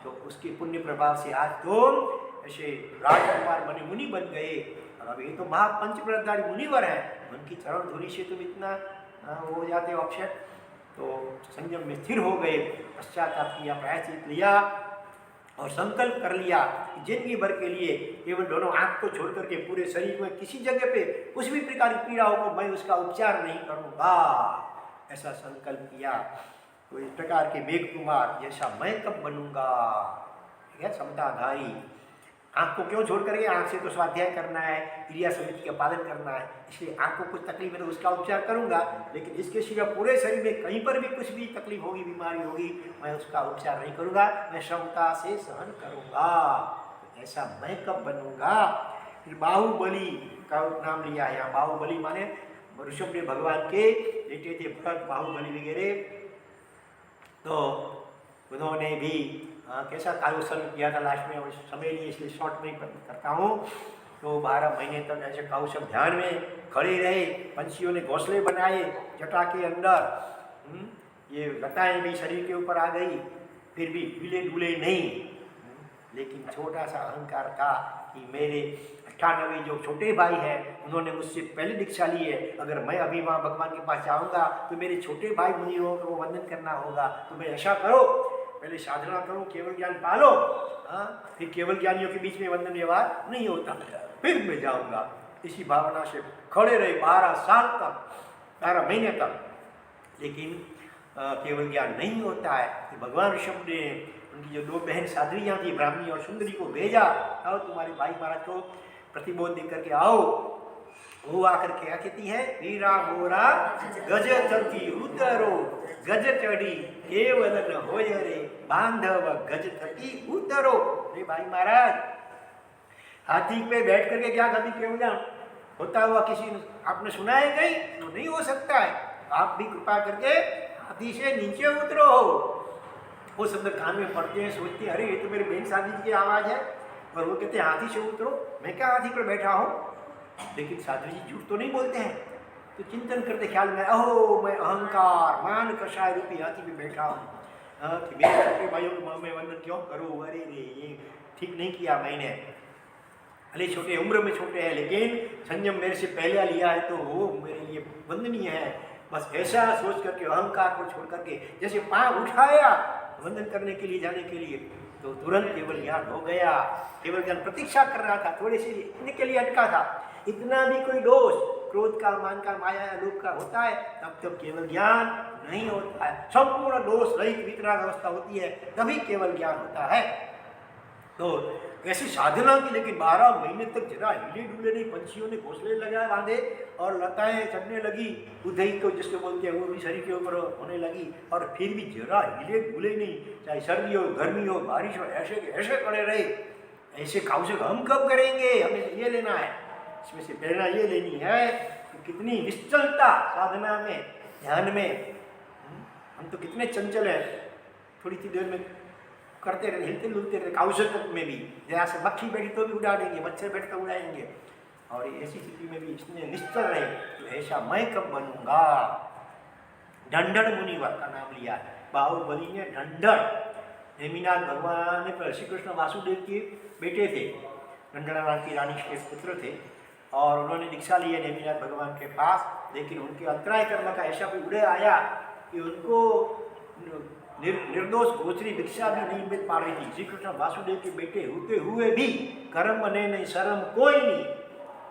तो उसके पुण्य प्रभाव से आज तुम ऐसे राजकुमार बने, मुनि बन गए। और अब ये तो महापंचप्रधारी मुनिवर हैं, उनकी चरण धूलि से तुम इतना हो जाते हो अक्षय। तो संयम में स्थिर हो गए, पश्चाताप किया, प्रायश्चित लिया और संकल्प कर लिया कि जिंदगी भर के लिए केवल दोनों आँख को छोड़ करके पूरे शरीर में किसी जगह पे कुछ भी प्रकार की पीड़ा हो तो मैं उसका उपचार नहीं करूँगा, ऐसा संकल्प किया। तो इस प्रकार के मेघ कुमार जैसा मैं कब बनूंगा, ठीक है, समताधारी। आँख को क्यों छोड़ करके, आँख से तो स्वाध्याय करना है, क्रिया समिति का पालन करना है, इसलिए आँख को कुछ तकलीफ है तो उसका उपचार करूंगा, लेकिन इसके सिवा पूरे शरीर में कहीं पर भी कुछ भी तकलीफ होगी, बीमारी होगी, मैं उसका उपचार नहीं करूंगा, मैं क्षमता से सहन करूंगा। तो ऐसा मैं कब बनूंगा। फिर बाहुबली का नाम लिया है यहाँ। बाहुबली माने ऋषभ भगवान के बेटे थे भरत, बाहुबली वगैरह। तो उन्होंने भी कैसा काउशल किया था लास्ट में, और समय नहीं इसलिए शॉर्ट में करता हूँ। तो 12 महीने तक ऐसे काउशल ध्यान में खड़े रहे, पंछियों ने घोंसले बनाए जटा के अंदर, ये लताएं भी शरीर के ऊपर आ गई, फिर भी हिले डुले नहीं। लेकिन छोटा सा अहंकार था कि मेरे 98 जो छोटे भाई हैं उन्होंने मुझसे पहले दीक्षा ली है, अगर मैं अभी वहाँ भगवान के पास जाऊँगा तो मेरे छोटे भाई मुनियों को वंदन करना होगा, तो मैं ऐसा करो, पहले साधना करो, केवल ज्ञान पालो, फिर केवल ज्ञानियों के बीच में वंदन व्यवहार नहीं होता, फिर मैं जाऊँगा। इसी भावना से खड़े रहे 12 साल तक, 12 महीने तक, लेकिन केवल ज्ञान नहीं होता है। तो भगवान ऋषभ ने उनकी जो 2 बहन साध्वियाँ थी, ब्राह्मणी और सुंदरी को भेजा, आओ तुम्हारे भाई महाराज को प्रतिबोध दे करके आओ। वो आकर के क्या कहती है, वीरा मोरा गज थकी उतरो, गज चढ़ी केवल न होय रे, बांधव गज थकी उतरो। अरे भाई महाराज, हाथी पे बैठ करके क्या कभी केवल होता हुआ किसी आपने सुना है कहीं? तो नहीं हो सकता है। आप भी कृपा करके हाथी से नीचे उतरो। वो सब कान में पड़ते हैं, सोचते हैं अरे ये तो मेरे बहन साधी जी की आवाज़ है, और वो कहते हैं हाथी से उतरो। मैं क्या हाथी पर बैठा हूँ? लेकिन साधु जी झूठ तो नहीं बोलते हैं। तो चिंतन करते ख्याल में, ओह मैं अहंकार मान कषाय रूपी हाथी पे बैठा हूँ, कि मेरे छोटे भाइयों को मैं वंदन क्यों करूँ? अरे रे ये ठीक नहीं किया मैंने। अरे छोटे उम्र में छोटे हैं, लेकिन संयम मेरे से पहले लिया है तो वो मेरे लिए वंदनीय है। बस ऐसा सोच करके अहंकार को छोड़ करके जैसे पाँव उठाया वंदन करने के लिए, जाने के लिए, तो तुरंत केवल ज्ञान हो गया। केवल ज्ञान प्रतीक्षा कर रहा था, थोड़े से इतने के लिए अटका था। इतना भी कोई दोष क्रोध का, मान का, माया या लोभ का होता है तब केवल ज्ञान नहीं होता है। संपूर्ण दोष रहित वितराग अवस्था होती है तभी केवल ज्ञान होता है। तो ऐसी साधना की, लेकिन 12 महीने तक जरा हिले डुले नहीं। पंछियों ने घोंसले लगाए बांधे और लताएं चढ़ने लगी, उदय को जिसको बोलते हैं वो भी शरीर के ऊपर होने लगी, और फिर भी जरा हिले डुले नहीं। चाहे सर्दी हो, गर्मी हो, बारिश हो, ऐसे के ऐसे पड़े रहे। ऐसे काउशक हम कब करेंगे? हमें ये लेना है, इसमें से प्रेरणा ये लेनी है कि कितनी निश्चलता साधना में, ध्यान में। हम तो कितने चंचल हैं, थोड़ी सी देर में करते रहे, हिलते डुलते रहे। काउशक में भी जहाँ से मक्खी बैठी तो भी उड़ा देंगे, मच्छर बैठ तो उड़ाएंगे। और ऐसी स्थिति में भी इसने निश्चल रहे, तो ऐसा मैं कब बनूंगा? ढंढर मुनिवर का नाम लिया है, बाहुबली ने ढंढर। नेमिनाथ भगवान ने श्री कृष्ण वासुदेव के बेटे थे, ढंढर नाम की रानी के पुत्र थे, और उन्होंने दीक्षा ली है नेमिनाथ भगवान के पास। लेकिन उनके अंतराय कर्म का ऐसा कोई उड़े आया कि उनको निर्दोष गोचरी भिक्षा भी नहीं मिल पा रही थी। श्री कृष्ण वासुदेव के बेटे होते हुए भी कर्म ने नहीं, शर्म कोई नहीं,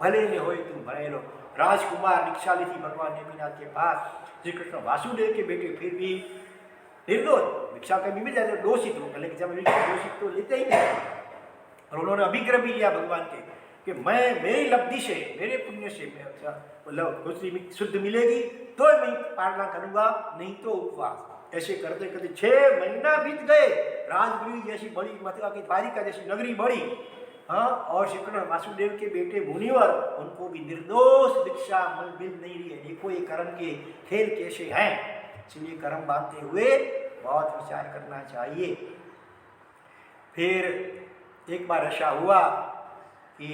भले ने होए तुम भले लो। राजकुमार दीक्षा ली थी भगवान नेमिनाथ के पास, श्री कृष्ण वासुदेव के बेटे फिर भी निर्दोष, भिक्षा कभी मिल जाते दोषित होकर, लेकिन जब दोषित तो लेते ही नहीं। और उन्होंने अभिग्रह भी लिया भगवान के कि मैं मेरी लब्धि से, मेरे पुण्य से गोचरी शुद्ध मिलेगी तो मैं पालना करूंगा, नहीं तो उपवास। ऐसे करते करते 6 महीना बीत गए। राजगृह जैसी बड़ी, मथुरा की द्वारिका जैसी नगरी बड़ी, हाँ, और श्री कृष्ण वासुदेव के बेटे मुनिवर, उनको भी निर्दोष दीक्षा मिल नहीं रही है। देखो ये कर्म के खेल कैसे हैं। इसलिए कर्म बांधते हुए बहुत विचार करना चाहिए। फिर एक बार ऐसा हुआ कि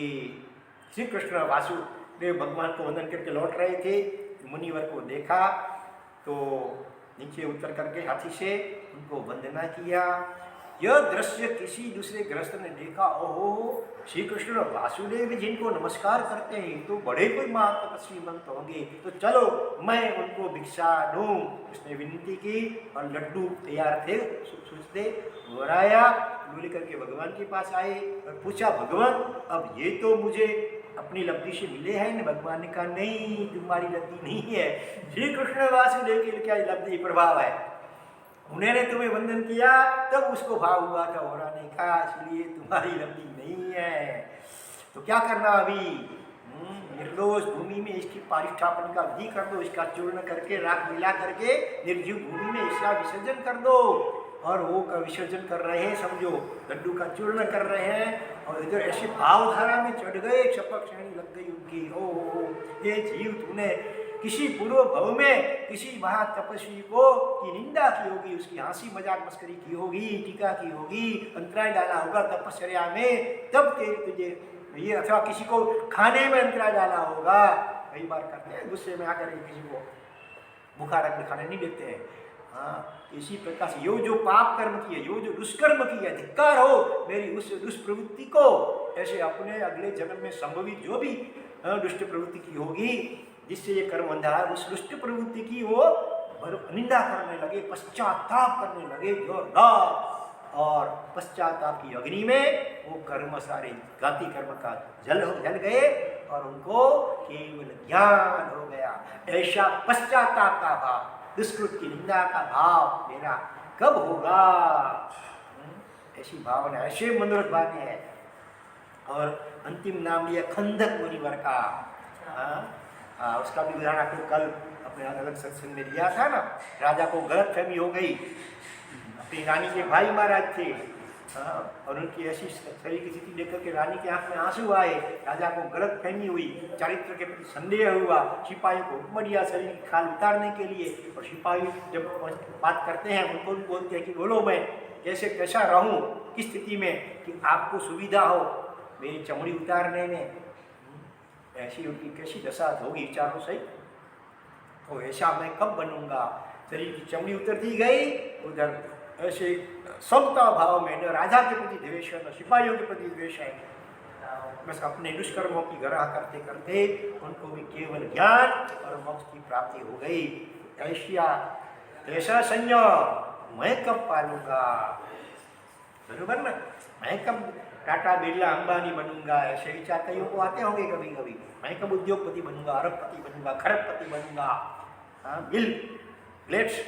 श्री कृष्ण वासुदेव भगवान को वंदन करके लौट रहे थे, मुनिवर को देखा तो नीचे उतर करके हाथी से उनको वंदना किया। यह दृश्य किसी दूसरे गृहस्थ ने देखा, ओहो श्री कृष्ण वासुदेव जिनको नमस्कार करते हैं तो बड़े कोई महातपस्वी मंत होंगे, तो चलो मैं उनको भिक्षा दूं। उसने विनती की और लड्डू तैयार थे, सोचते घोराया, लेकर के भगवान के पास आए और पूछा, भगवान अब ये तो मुझे अपनी लब्धि से मिले हैं ना? भगवान ने कहा नहीं, तुम्हारी लब्धि नहीं है, श्री कृष्ण वासुदेव के क्या लब्धि प्रभाव है। उन्होंने तुम्हें वंदन किया तब उसको भाव हुआ था होराने का, इसलिए तुम्हारी लब्धि नहीं है। तो क्या करना अभी? निर्दोष भूमि में इसकी पारिष्ठापन का विधि कर दो, इसका चूर्ण करके राख मिला करके निर्जीव भूमि में इसका विसर्जन कर दो। और वो का विसर्जन कर रहे हैं, समझो लड्डू का चूर्ण कर रहे हैं, और इधर ऐसे भावधारा में चढ़ गए, क्षपक श्रेणी लग गई उनकी। ओ ये जीव तूने किसी पूर्व भव में किसी महातपस्वी को की निंदा की होगी, उसकी हंसी मजाक मस्करी की होगी, टीका की होगी, अंतराय डाला होगा तपस्या में, तब तुझे ये, अथवा किसी को खाने में अंतराय डाला होगा। कई बार करते हैं गुस्से में आकर किसी को भूखा रख के खाने नहीं देते हैं। हाँ, इसी प्रकार से यो जो पाप कर्म किए, यो जो दुष्कर्म किया, धिक्कार हो मेरी उस दुष्प्रवृत्ति को। ऐसे अपने अगले जन्म में संभवित जो भी दुष्ट प्रवृत्ति की होगी, जिससे ये कर्म बंधा है, उस दुष्ट प्रवृत्ति की वो निंदा करने लगे, पश्चाताप करने लगे जोरदार, और पश्चाताप की अग्नि में वो कर्म सारे गाती कर्म का जल गए और उनको केवल ज्ञान हो गया। ऐसा पश्चाताप का भाव, दुष्कृत की निंदा का भाव मेरा कब होगा? ऐसी भावना, ऐसे मनोरथ वाणी है। और अंतिम नाम लिया खंदक मुनिवर का। उसका भी उदाहरण आपको कल अपने अलग सत्संग में लिया था ना। राजा को गलत फहमी हो गई, अपनी रानी के भाई महाराज थे, और उनकी ऐसी शरीर की स्थिति देखकर के रानी के आंख में आंसू आए, राजा को गलत फहमी हुई, चरित्र के प्रति संदेह हुआ, सिपाहियों को हुक्म दिया शरीर की खाल उतारने के लिए। और सिपाही जब बात करते हैं उनको भी बोलते हैं कि बोलो मैं कैसा रहूं, किस स्थिति में कि आपको सुविधा हो मेरी चमड़ी उतारने में। ऐसी उनकी कैसी दशा होगी, विचारो सही। तो ऐसा मैं कब बनूंगा। शरीर की चमड़ी उतरती गई, उधर ऐसे समता भाव में न राजा के प्रति द्वेष है न सिपाहियों के प्रति द्वेष है, बस अपने दुष्कर्मों की गराह करते करते उनको भी केवल ज्ञान और मोक्ष की प्राप्ति हो गई। ऐसा संयम मैं कब पालूंगा, बरोबर ना। मैं कब टाटा बिरला अंबानी बनूंगा, ऐसे विचार कईयों को आते होंगे कभी कभी। मैं कब उद्योगपति बनूंगा, अरबपति बनूंगा, खरबपति बनूंगा, बिल गेट्स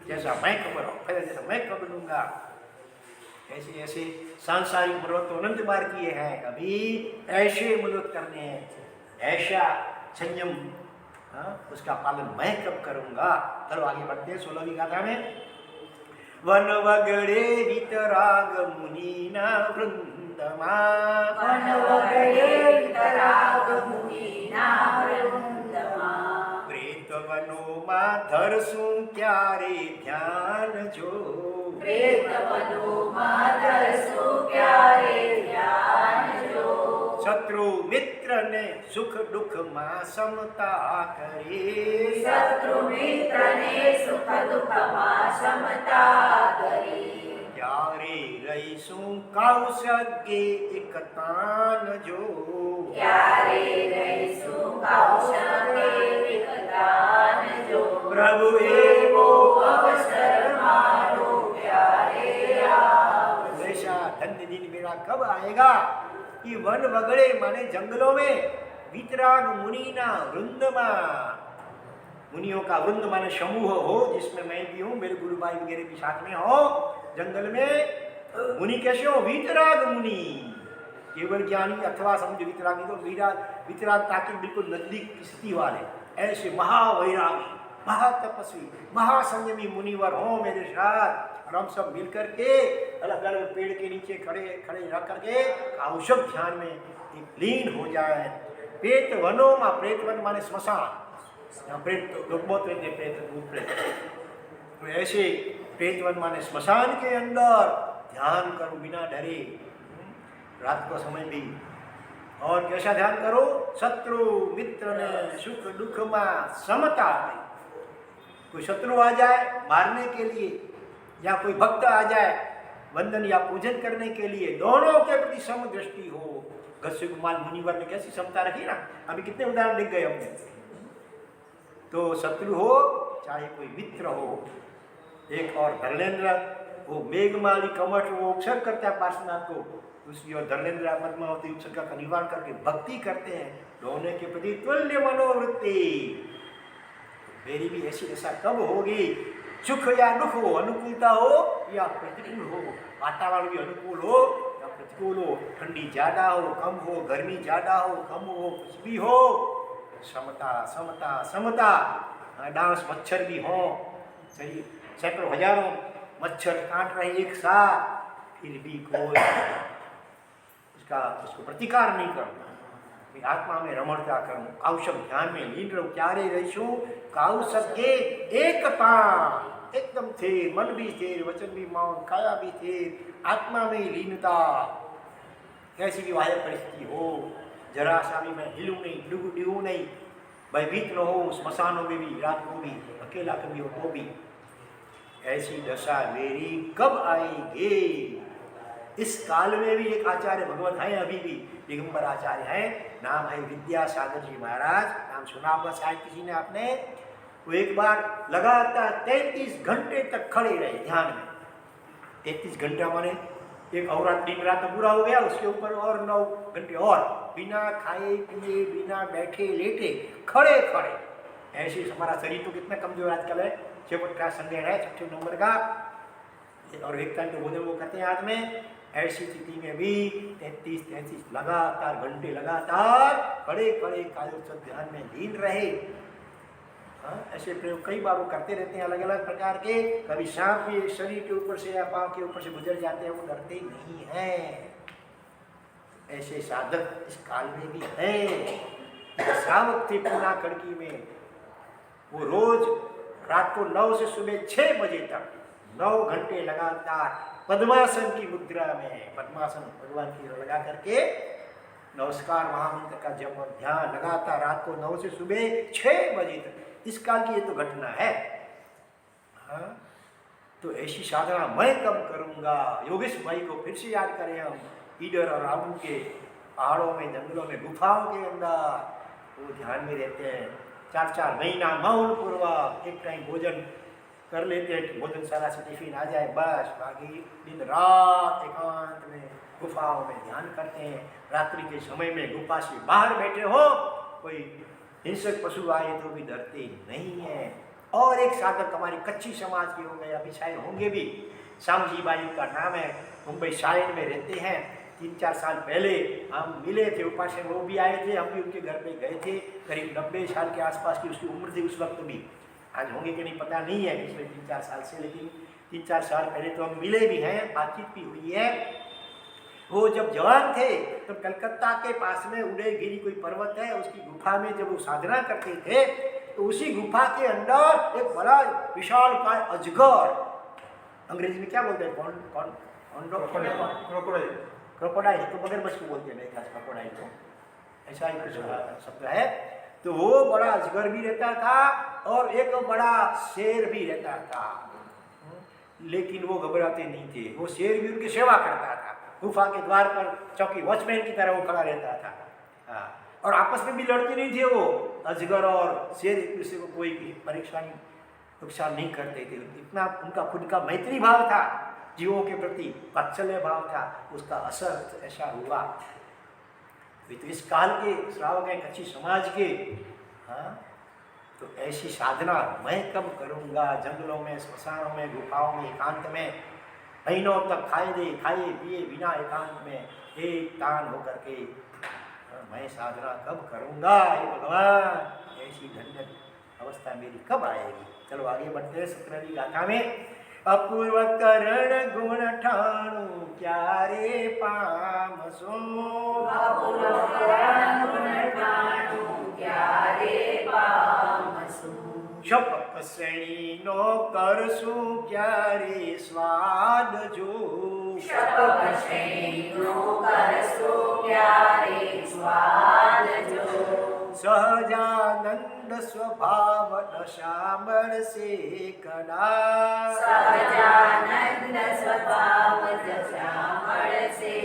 जैसा मैं कब जैसा मैं कब बनूंगा। ऐसे ऐसे सांसारिक मनोरथ तो अनंत बार किए हैं, अभी ऐसे मनोरथ करने हैं, ऐसा संयम उसका पालन मैं कब करूंगा। चलो आगे बढ़ते हैं 16वीं गाथा में। वन वगड़े वितराग मुनीना वृंदमा, वन वगड़े वितराग मुनीना वृंदमा, प्रेत वनो मा धरसू क्यारे ध्यान जो, प्रेत वनो मा धरसू क्यारे ध्यान जो, शत्रु मित्र ने सुख दुख मां समता करे, शत्रु मित्र ने सुख दुख मां समता करे, क्यारे रईसू कौशज्ञ एक तान जो, क्यारे रईसु कौशज्ञ एक तान जो, प्रभु एवो अवसर मारो प्यारे आओ। ऐसा धन्य दिन मेरा कब आएगा कि वन वगड़े माने जंगलों में, वितराग मुनीना वृंदमा, मुनियों का वृंद माने समूह हो, जिसमें मैं भी हूँ, मेरे गुरु भाई वगैरह भी साथ में हो। जंगल में मुनि कैसे हो, वितराग मुनि, केवल ज्ञानी अथवा समझ वितरागी, तो वितराग ताकि बिल्कुल नजदीक की स्थिति वाले, ऐसे महावैरागी, महातपस्वी, महासंयमी मुनिवर हो मेरे साथ। और हम सब मिल करके अलग अलग पेड़ के नीचे खड़े रह करके औषध ध्यान में एक लीन हो जाए। प्रेत वनों मा, प्रेत वन माने स्मशान, प्रेत लोग बहुत रहते, प्रेत भूत प्रेत, तो ऐसे प्रेत वन माने स्मशान के अंदर ध्यान करो बिना डरे, रात को समय भी। और कैसा ध्यान करो, शत्रु मित्र ने सुख दुख मा समता। कोई शत्रु आ जाए मारने के लिए, या कोई भक्त आ जाए वंदन या पूजन करने के लिए, दोनों के प्रति सम दृष्टि हो। गस्यकुमार मुनिवर ने कैसी समता रखी ना, अभी कितने उदाहरण लिख गए हमने। तो शत्रु हो चाहे कोई मित्र हो। एक और धर्मेंद्र, वो मेघमाली कमठ, वो उपसर्ग करता है पार्श्वनाथ को, उसकी और धर्मेंद्र पद्मावती उपसर्ग का निवारण करके भक्ति करते हैं, दोनों के प्रति तुल्य मनोवृत्ति। मेरी भी ऐसी दशा कब होगी, सुख या दुख हो, अनुकूलता हो या प्रतिकूल हो, वातावरण भी अनुकूल हो या प्रतिकूल हो, ठंडी ज्यादा हो कम हो, गर्मी ज्यादा हो कम हो, कुछ भी हो, समता समता समता। डांस मच्छर भी हो, चलिए सैकड़ों हजारों मच्छर काट रहे एक साथ, फिर भी कोई उसको प्रतिकार नहीं करूँ, आत्मा में रमणता करूँ, कौशल ध्यान में लीन रहूँ, क्यारे रहीशू कौशल के एकता, एकदम थे, मन भी थे, वचन भी मौन, काया भी थे, आत्मा में लीनता। कैसी भी बाह्य परिस्थिति हो, जरा सा भी मैं हिलूँ नहीं, डिगू नहीं, भयभीत न हो, स्मशानों में भी, रात को भी, अकेला कभी हो तो भी। ऐसी दशा मेरी कब आएगी। इस काल में भी एक आचार्य भगवत हैं, अभी भी दिगंबर आचार्य हैं, नाम है विद्यासागर जी महाराज, नाम सुना होगा शायद किसी ने आपने। वो एक बार लगातार 33 घंटे तक खड़े रहे ध्यान में। 33 घंटा माने एक और दिन रात पूरा हो गया, उसके ऊपर और 9 घंटे और, बिना खाए पिए, बिना बैठे लेटे, खड़े खड़े। ऐसे हमारा शरीर तो कितना कमजोर आजकल है, 6 फुट का संदेह है, 6 नंबर का, और एक टाइम तो भोजन वो करते हैं हाथ में। ऐसी स्थिति में भी 33 लगातार घंटे लगातार खड़े खड़े कायोत्सव ध्यान में लीन रहे। ऐसे प्रयोग कई बार वो करते रहते हैं अलग अलग प्रकार के। कभी सांप भी शरीर के ऊपर से या पांव के ऊपर से गुजर जाते हैं, वो डरते नहीं हैं। ऐसे साधक इस काल में भी हैं। श्रावक थे पूना कड़की में, वो रोज रात को 9 से सुबह 6 बजे तक 9 घंटे लगातार पद्मासन की मुद्रा में, पद्मासन भगवान की लगा करके नमस्कार महामंत्र का जप और ध्यान लगातार रात को 9 से सुबह 6 बजे तक। इस काल की ये तो घटना है। तो ऐसी साधना मैं कब करूंगा? योगेश भाई को फिर से याद करें हम। ईडर और रावण के पहाड़ों में, जंगलों में, गुफाओं के अंदर वो ध्यान में रहते हैं। 4-4 महीना मौन पूर्वक एक टाइम भोजन कर लेते हैं, भोजनशाला से टिफिन आ जाए, बस बाकी दिन रात एकांत में गुफाओं में ध्यान करते हैं। रात्रि के समय में गुफा से बाहर बैठे हो, कोई हिंसक पशु आए तो भी डरते नहीं है। और एक साधक हमारी कच्ची समाज के हो गए, अभी शायद होंगे भी, श्यामजी बाई का नाम है, मुंबई साइन में रहते हैं। 3-4 साल पहले हम मिले थे, उपासक वो भी आए थे, हम भी उनके घर पे गए थे। करीब 90 साल के आसपास की उसकी उम्र थी उस वक्त भी। आज होंगे कि नहीं पता नहीं है, पिछले 3-4 साल से, लेकिन 3-4 साल पहले तो हम मिले भी हैं, बातचीत भी हुई है। वो जब जवान थे तो कलकत्ता के पास में उदयगिरी कोई पर्वत है, उसकी गुफा में जब वो साधना करते थे तो उसी गुफा के अंदर एक बड़ा विशाल काय अजगर, अंग्रेजी में क्या बोलते हैं, क्रोकोडाइल, तो मगरमच्छ को बोलते हैं मेरे ख्याल से क्रोकोडाइल को, ऐसा ही कुछ शब्द है। तो वो बड़ा अजगर भी रहता था और एक बड़ा शेर भी रहता था, लेकिन वो घबराते नहीं थे। वो शेर भी उनकी सेवा करता था, गुफा के द्वार पर चौकी वॉचमैन की तरह वो खड़ा रहता था। और आपस में भी लड़ते नहीं थे वो, अजगर और शेर एक दूसरे को कोई परेशानी नुकसान नहीं करते थे। इतना उनका खुद का मैत्री भाव था, जीवों के प्रति वात्सल्य भाव था, उसका असर ऐसा हुआ। तो इस काल के श्रावक हैं, कच्ची समाज के। तो ऐसी साधना मैं कब करूंगा? जंगलों में, श्मशानों में, गुफाओं में, एकांत में महीनों तक खाए पिए बिना एकांत में एक तान होकर के मैं साधना कब करूंगा? हे भगवान, ऐसी धन्य अवस्था मेरी कब आएगी? चलो आगे बढ़ते हैं 17वीं गाथा में। अपूर्व करण गुण ठाणु क्यारे पामसो, अपूर्व करण गुण ठाणु क्यारे पामसो, शपथ श्रेणी नो करसु क्यारे स्वाद जो, शपथ श्रेणी नो करसु क्यारे स्वाद जो, सहजानंद स्वभाव दशामण से कदा, सहजानंद स्वभाव दशामण से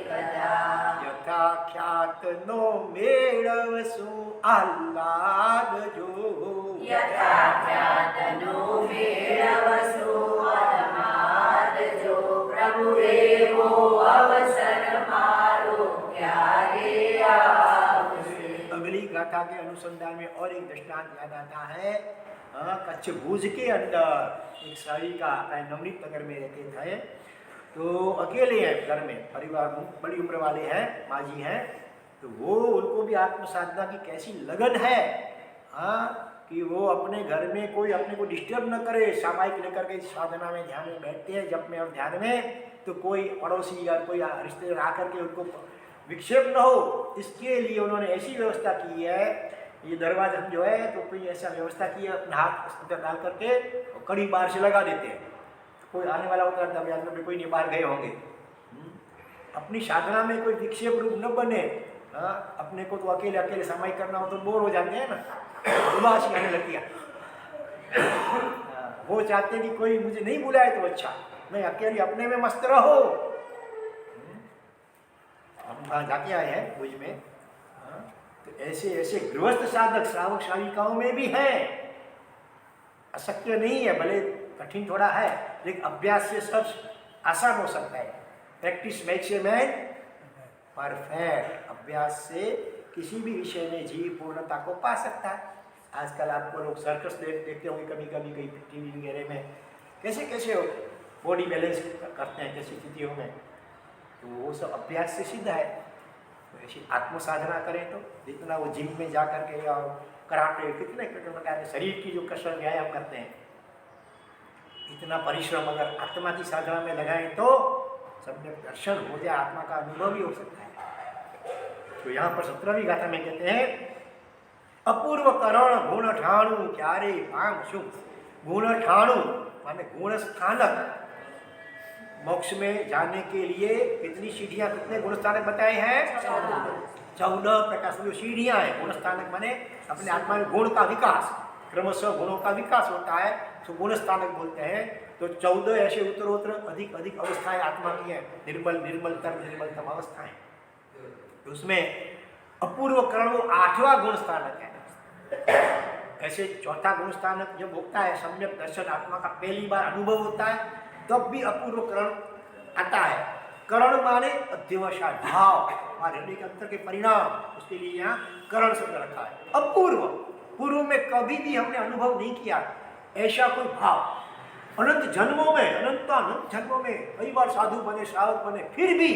कदा, यथा ख्यात नो मेळवसु आह्लाद जो, यथा ख्यात नो मेळवसु आह्लाद जो, प्रभु एवो अवसर मारो क्यारे आवसे। अगली गाथा के अनुसंधान में और एक दृष्टांत याद आता है। कच्छ भुज के अंदर एक सारिका नवनीत नगर में रहते थे, तो अकेले हैं घर में, परिवार बड़ी उम्र वाले हैं, माँ जी हैं। तो वो उनको भी आत्म साधना की कैसी लगन है, कि वो अपने घर में कोई अपने को डिस्टर्ब न करे। सामायिक लेकर के साधना में ध्यान में बैठते हैं, जप में और ध्यान में, तो कोई पड़ोसी या कोई रिश्तेदार आकर के उनको विक्षेप न हो, इसके लिए उन्होंने ऐसी व्यवस्था की है। ये दरवाजा जो है तो कोई ऐसा व्यवस्था की है, अपना हाथ अंदर डाल करके कड़ी बाहर से लगा देते हैं। कोई आने वाला होता है तब में कोई नहीं, बाहर गए होंगे। अपनी साधना में कोई विक्षेप रूप न बने। अपने को तो अकेले अकेले समय करना हो तो बोर हो जाते हैं ना, उदासी आने लगती है। वो चाहते हैं कि कोई मुझे नहीं बुलाए तो अच्छा, मैं अकेले अपने में मस्त रहो। हम वहाँ जाके आए हैं भुज में, तो ऐसे ऐसे गृहस्थ साधक श्रावक शालिकाओं में भी हैं। अशक्य नहीं है, भले कठिन थोड़ा है, लेकिन अभ्यास से सब आसान हो सकता है। Practice makes a man perfect. अभ्यास से किसी भी विषय में जीव पूर्णता को पा सकता है। आजकल आपको लोग सर्कस देखते होंगे कभी कभी कहीं टीवी वगैरह में, कैसे कैसे बॉडी बैलेंस करते हैं कैसी स्थितियों में, तो वो सब अभ्यास से सिद्ध है। तो ऐसी आत्म साधना करें तो जितना वो जिम में जा करके या कराटे कितने प्रकार के शरीर की जो कसरत व्यायाम करते हैं, इतना परिश्रम अगर आत्मा की साधना में लगाएं तो सम्यक दर्शन हो जाए, आत्मा का अनुभव भी हो सकता है। तो यहाँ पर 17वीं गाथा में कहते हैं अपूर्व करण गुण ठाणु क्यारे पाम शुभ। गुण ठाणु माने गुण स्थानक। मोक्ष में जाने के लिए कितनी सीढ़ियां, कितने गुण स्थानक बताए हैं? 14 प्रकार से जो सीढ़ियां हैं। गुण स्थानक माने अपने आत्मा में गुण का विकास, क्रमशः गुणों का विकास होता है तो गुण स्थानक बोलते हैं। तो 14 ऐसे उत्तरोत्तर अधिक अधिक अवस्थाएं आत्मा की हैं, निर्मलतम अवस्थाएं। तो उसमें अपूर्व करण वो 8वां गुण स्थानक है। ऐसे चौथा गुण स्थानक जब होता है, सम्यक दर्शन आत्मा का पहली बार अनुभव होता है, तब भी अपूर्व करण आता है। करण माने अध्यवसाय भाव, हमारे हृदय के अंतर के परिणाम, उसके लिए यहाँ करण शब्द रखा है। अपूर्व, पूर्व में कभी भी हमने अनुभव नहीं किया ऐसा कोई भाव। अनंत जन्मों में, अनंत जन्मों में कई बार साधु बने, श्रावक बने, फिर भी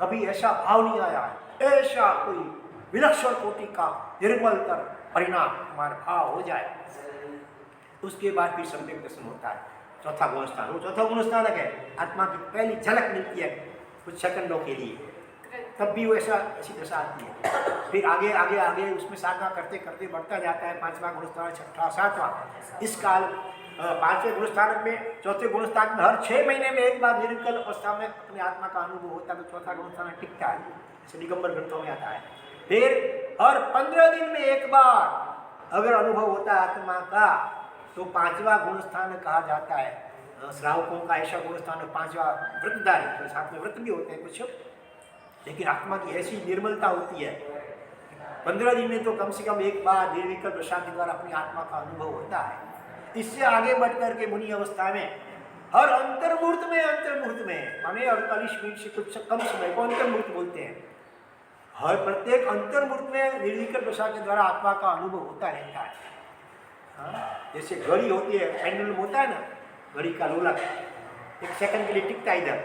कभी ऐसा भाव नहीं आया है। ऐसा कोई विलक्षण कोटि का निर्मलतर परिणाम हमारा भाव हो जाए, उसके बाद फिर सम्यक दर्शन होता है। चौथा गुण स्थान, वो चौथा गुण स्थानक है। आत्मा की पहली झलक मिलती है कुछ सेकंडों के लिए, तब भी वो ऐसी दशा आती है। फिर आगे आगे आगे उसमें साधना करते करते बढ़ता जाता है। 5वां गुण स्थान, 6वां, 7वां। इस काल 5वें गुण स्थानक में, चौथे गुण स्थानक में हर 6 महीने में एक बार निर्विकल्प अवस्था में अपने आत्मा का अनुभव होता है। तो चौथा गुण स्थानक टिकता है, जैसे दिगंबर ग्रंथों में आता है। फिर हर 15 दिन में एक बार अगर अनुभव होता है आत्मा का, तो 5वां गुण स्थान कहा जाता है। श्रावकों का ऐसा गुण स्थान 5वां व्रतधारी, तो साथ में व्रत भी होते हैं कुछ, लेकिन आत्मा की ऐसी निर्मलता होती है 15 दिन में तो कम से कम एक बार निर्विकल्प प्रसाद के द्वारा अपनी आत्मा का अनुभव होता है। इससे आगे बढ़ करके मुनि अवस्था में हर अंतर्मुहूर्त में माने 48 मिनट से कुछ कम समय को अंतर्मुहूर्त बोलते हैं। हर प्रत्येक अंतर्मुहूर्त में निर्विकल्प प्रसाद के द्वारा आत्मा का अनुभव होता रहता है। जैसे घड़ी होती है, पेंडुलम होता है ना, घड़ी का लोलक 1 सेकंड के लिए टिकता है, इधर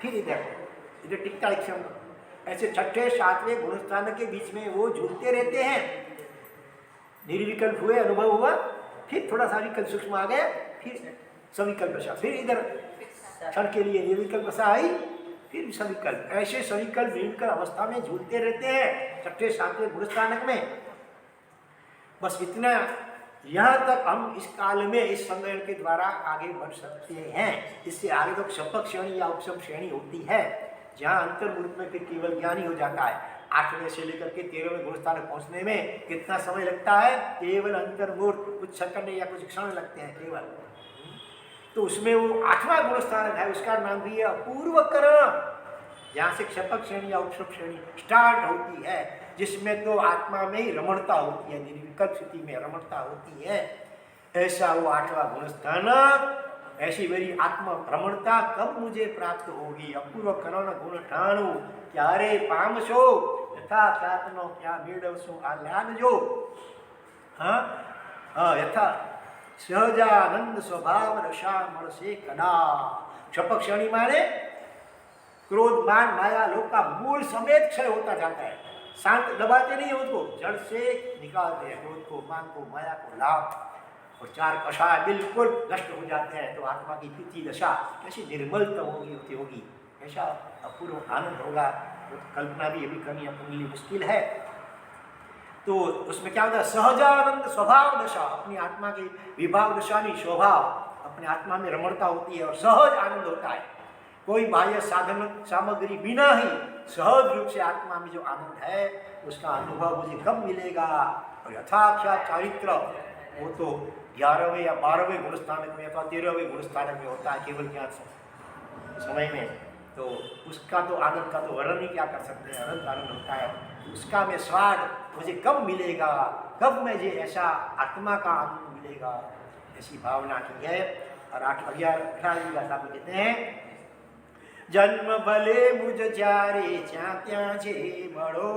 फिर इधर टिकता है 1 सेकंड। ऐसे 6ठे 7वें गुण स्थान के बीच में वो झूलते रहते हैं। निर्विकल्प हुए, अनुभव हुआ, फिर थोड़ा सा विकल्प सूक्ष्म आ गया, फिर सविकल्प दशा, फिर इधर क्षण के लिए निर्विकल्प दशा आई, फिर सविकल्प। ऐसे सविकल्प निर्विकल्प अवस्था में झूलते रहते हैं 6ठे 7वें गुण स्थानक में। बस इतना, यहाँ तक हम इस काल में इस सम्मेलन के द्वारा आगे बढ़ सकते हैं। इससे आगे तो शपथ श्रेणी या उपशम श्रेणी होती है, जहाँ अंतर्मुहूर्त में फिर केवल ज्ञानी हो जाता है। 8वें से लेकर के 13वें गुण स्थान पहुँचने में कितना समय लगता है? केवल अंतर्मुहूर्त कुछ सेकंड या कुछ क्षण लगते हैं केवल। तो उसमें वो 8वां गुण स्थान है, उसका नाम भी है अपूर्व करण, जहाँ से शपथ श्रेणी या उपशम श्रेणी स्टार्ट होती है, जिसमें तो आत्मा में ही रमणता होती है, निर्विकल्प स्थिति में रमणता होती है। ऐसा वो 8वां गुण स्थान, ऐसी मेरी आत्मा रमणता कब मुझे प्राप्त होगी? अपूर्व करण गुण ठाणु क्यारे पामशो, यथा ख्यातनो क्या मेळवशो आह्लाद जो। यथा सहजानंद स्वभाव रसा मरसे कदा। शपथ क्षणी माने क्रोध मान माया लोक का मूल समेत क्षय होता जाता है। शांत दबाते नहीं उसको, जड़ से निकालते हैं क्रोध को, मान को, माया को, लाभ और 4 कषाय बिल्कुल नष्ट हो जाते हैं। तो आत्मा की पिति दशा कैसी निर्मलता होगी, ऐसा अपूर्व आनंद होगा। तो कल्पना भी अभी करनी अपने लिए मुश्किल है। तो उसमें क्या होता है? सहजानंद स्वभाव दशा, अपनी आत्मा की विभाव दशा नहीं, स्वभाव, अपने आत्मा में रमणता होती है और सहज आनंद होता है। कोई बाह्य साधन सामग्री बिना ही सहज रूप से आत्मा में जो आनंद है, उसका अनुभव मुझे कब मिलेगा? और यथाख्या चारित्र, वो तो 11वें या 12वें गुण स्थानक में अथवा 13वें गुण स्थानक में होता है केवल ज्ञान समय में। तो उसका तो आनंद का तो वर्णन ही क्या कर सकते हैं, अनंत आनंद होता है। उसका में स्वाद मुझे कब मिलेगा, कब मुझे ऐसा आत्मा का आनंद मिलेगा, ऐसी भावना की है। और 18 गाथा में कहते हैं जन्म भले मुझ जारे ज्યાં ત્યાં છે મળો,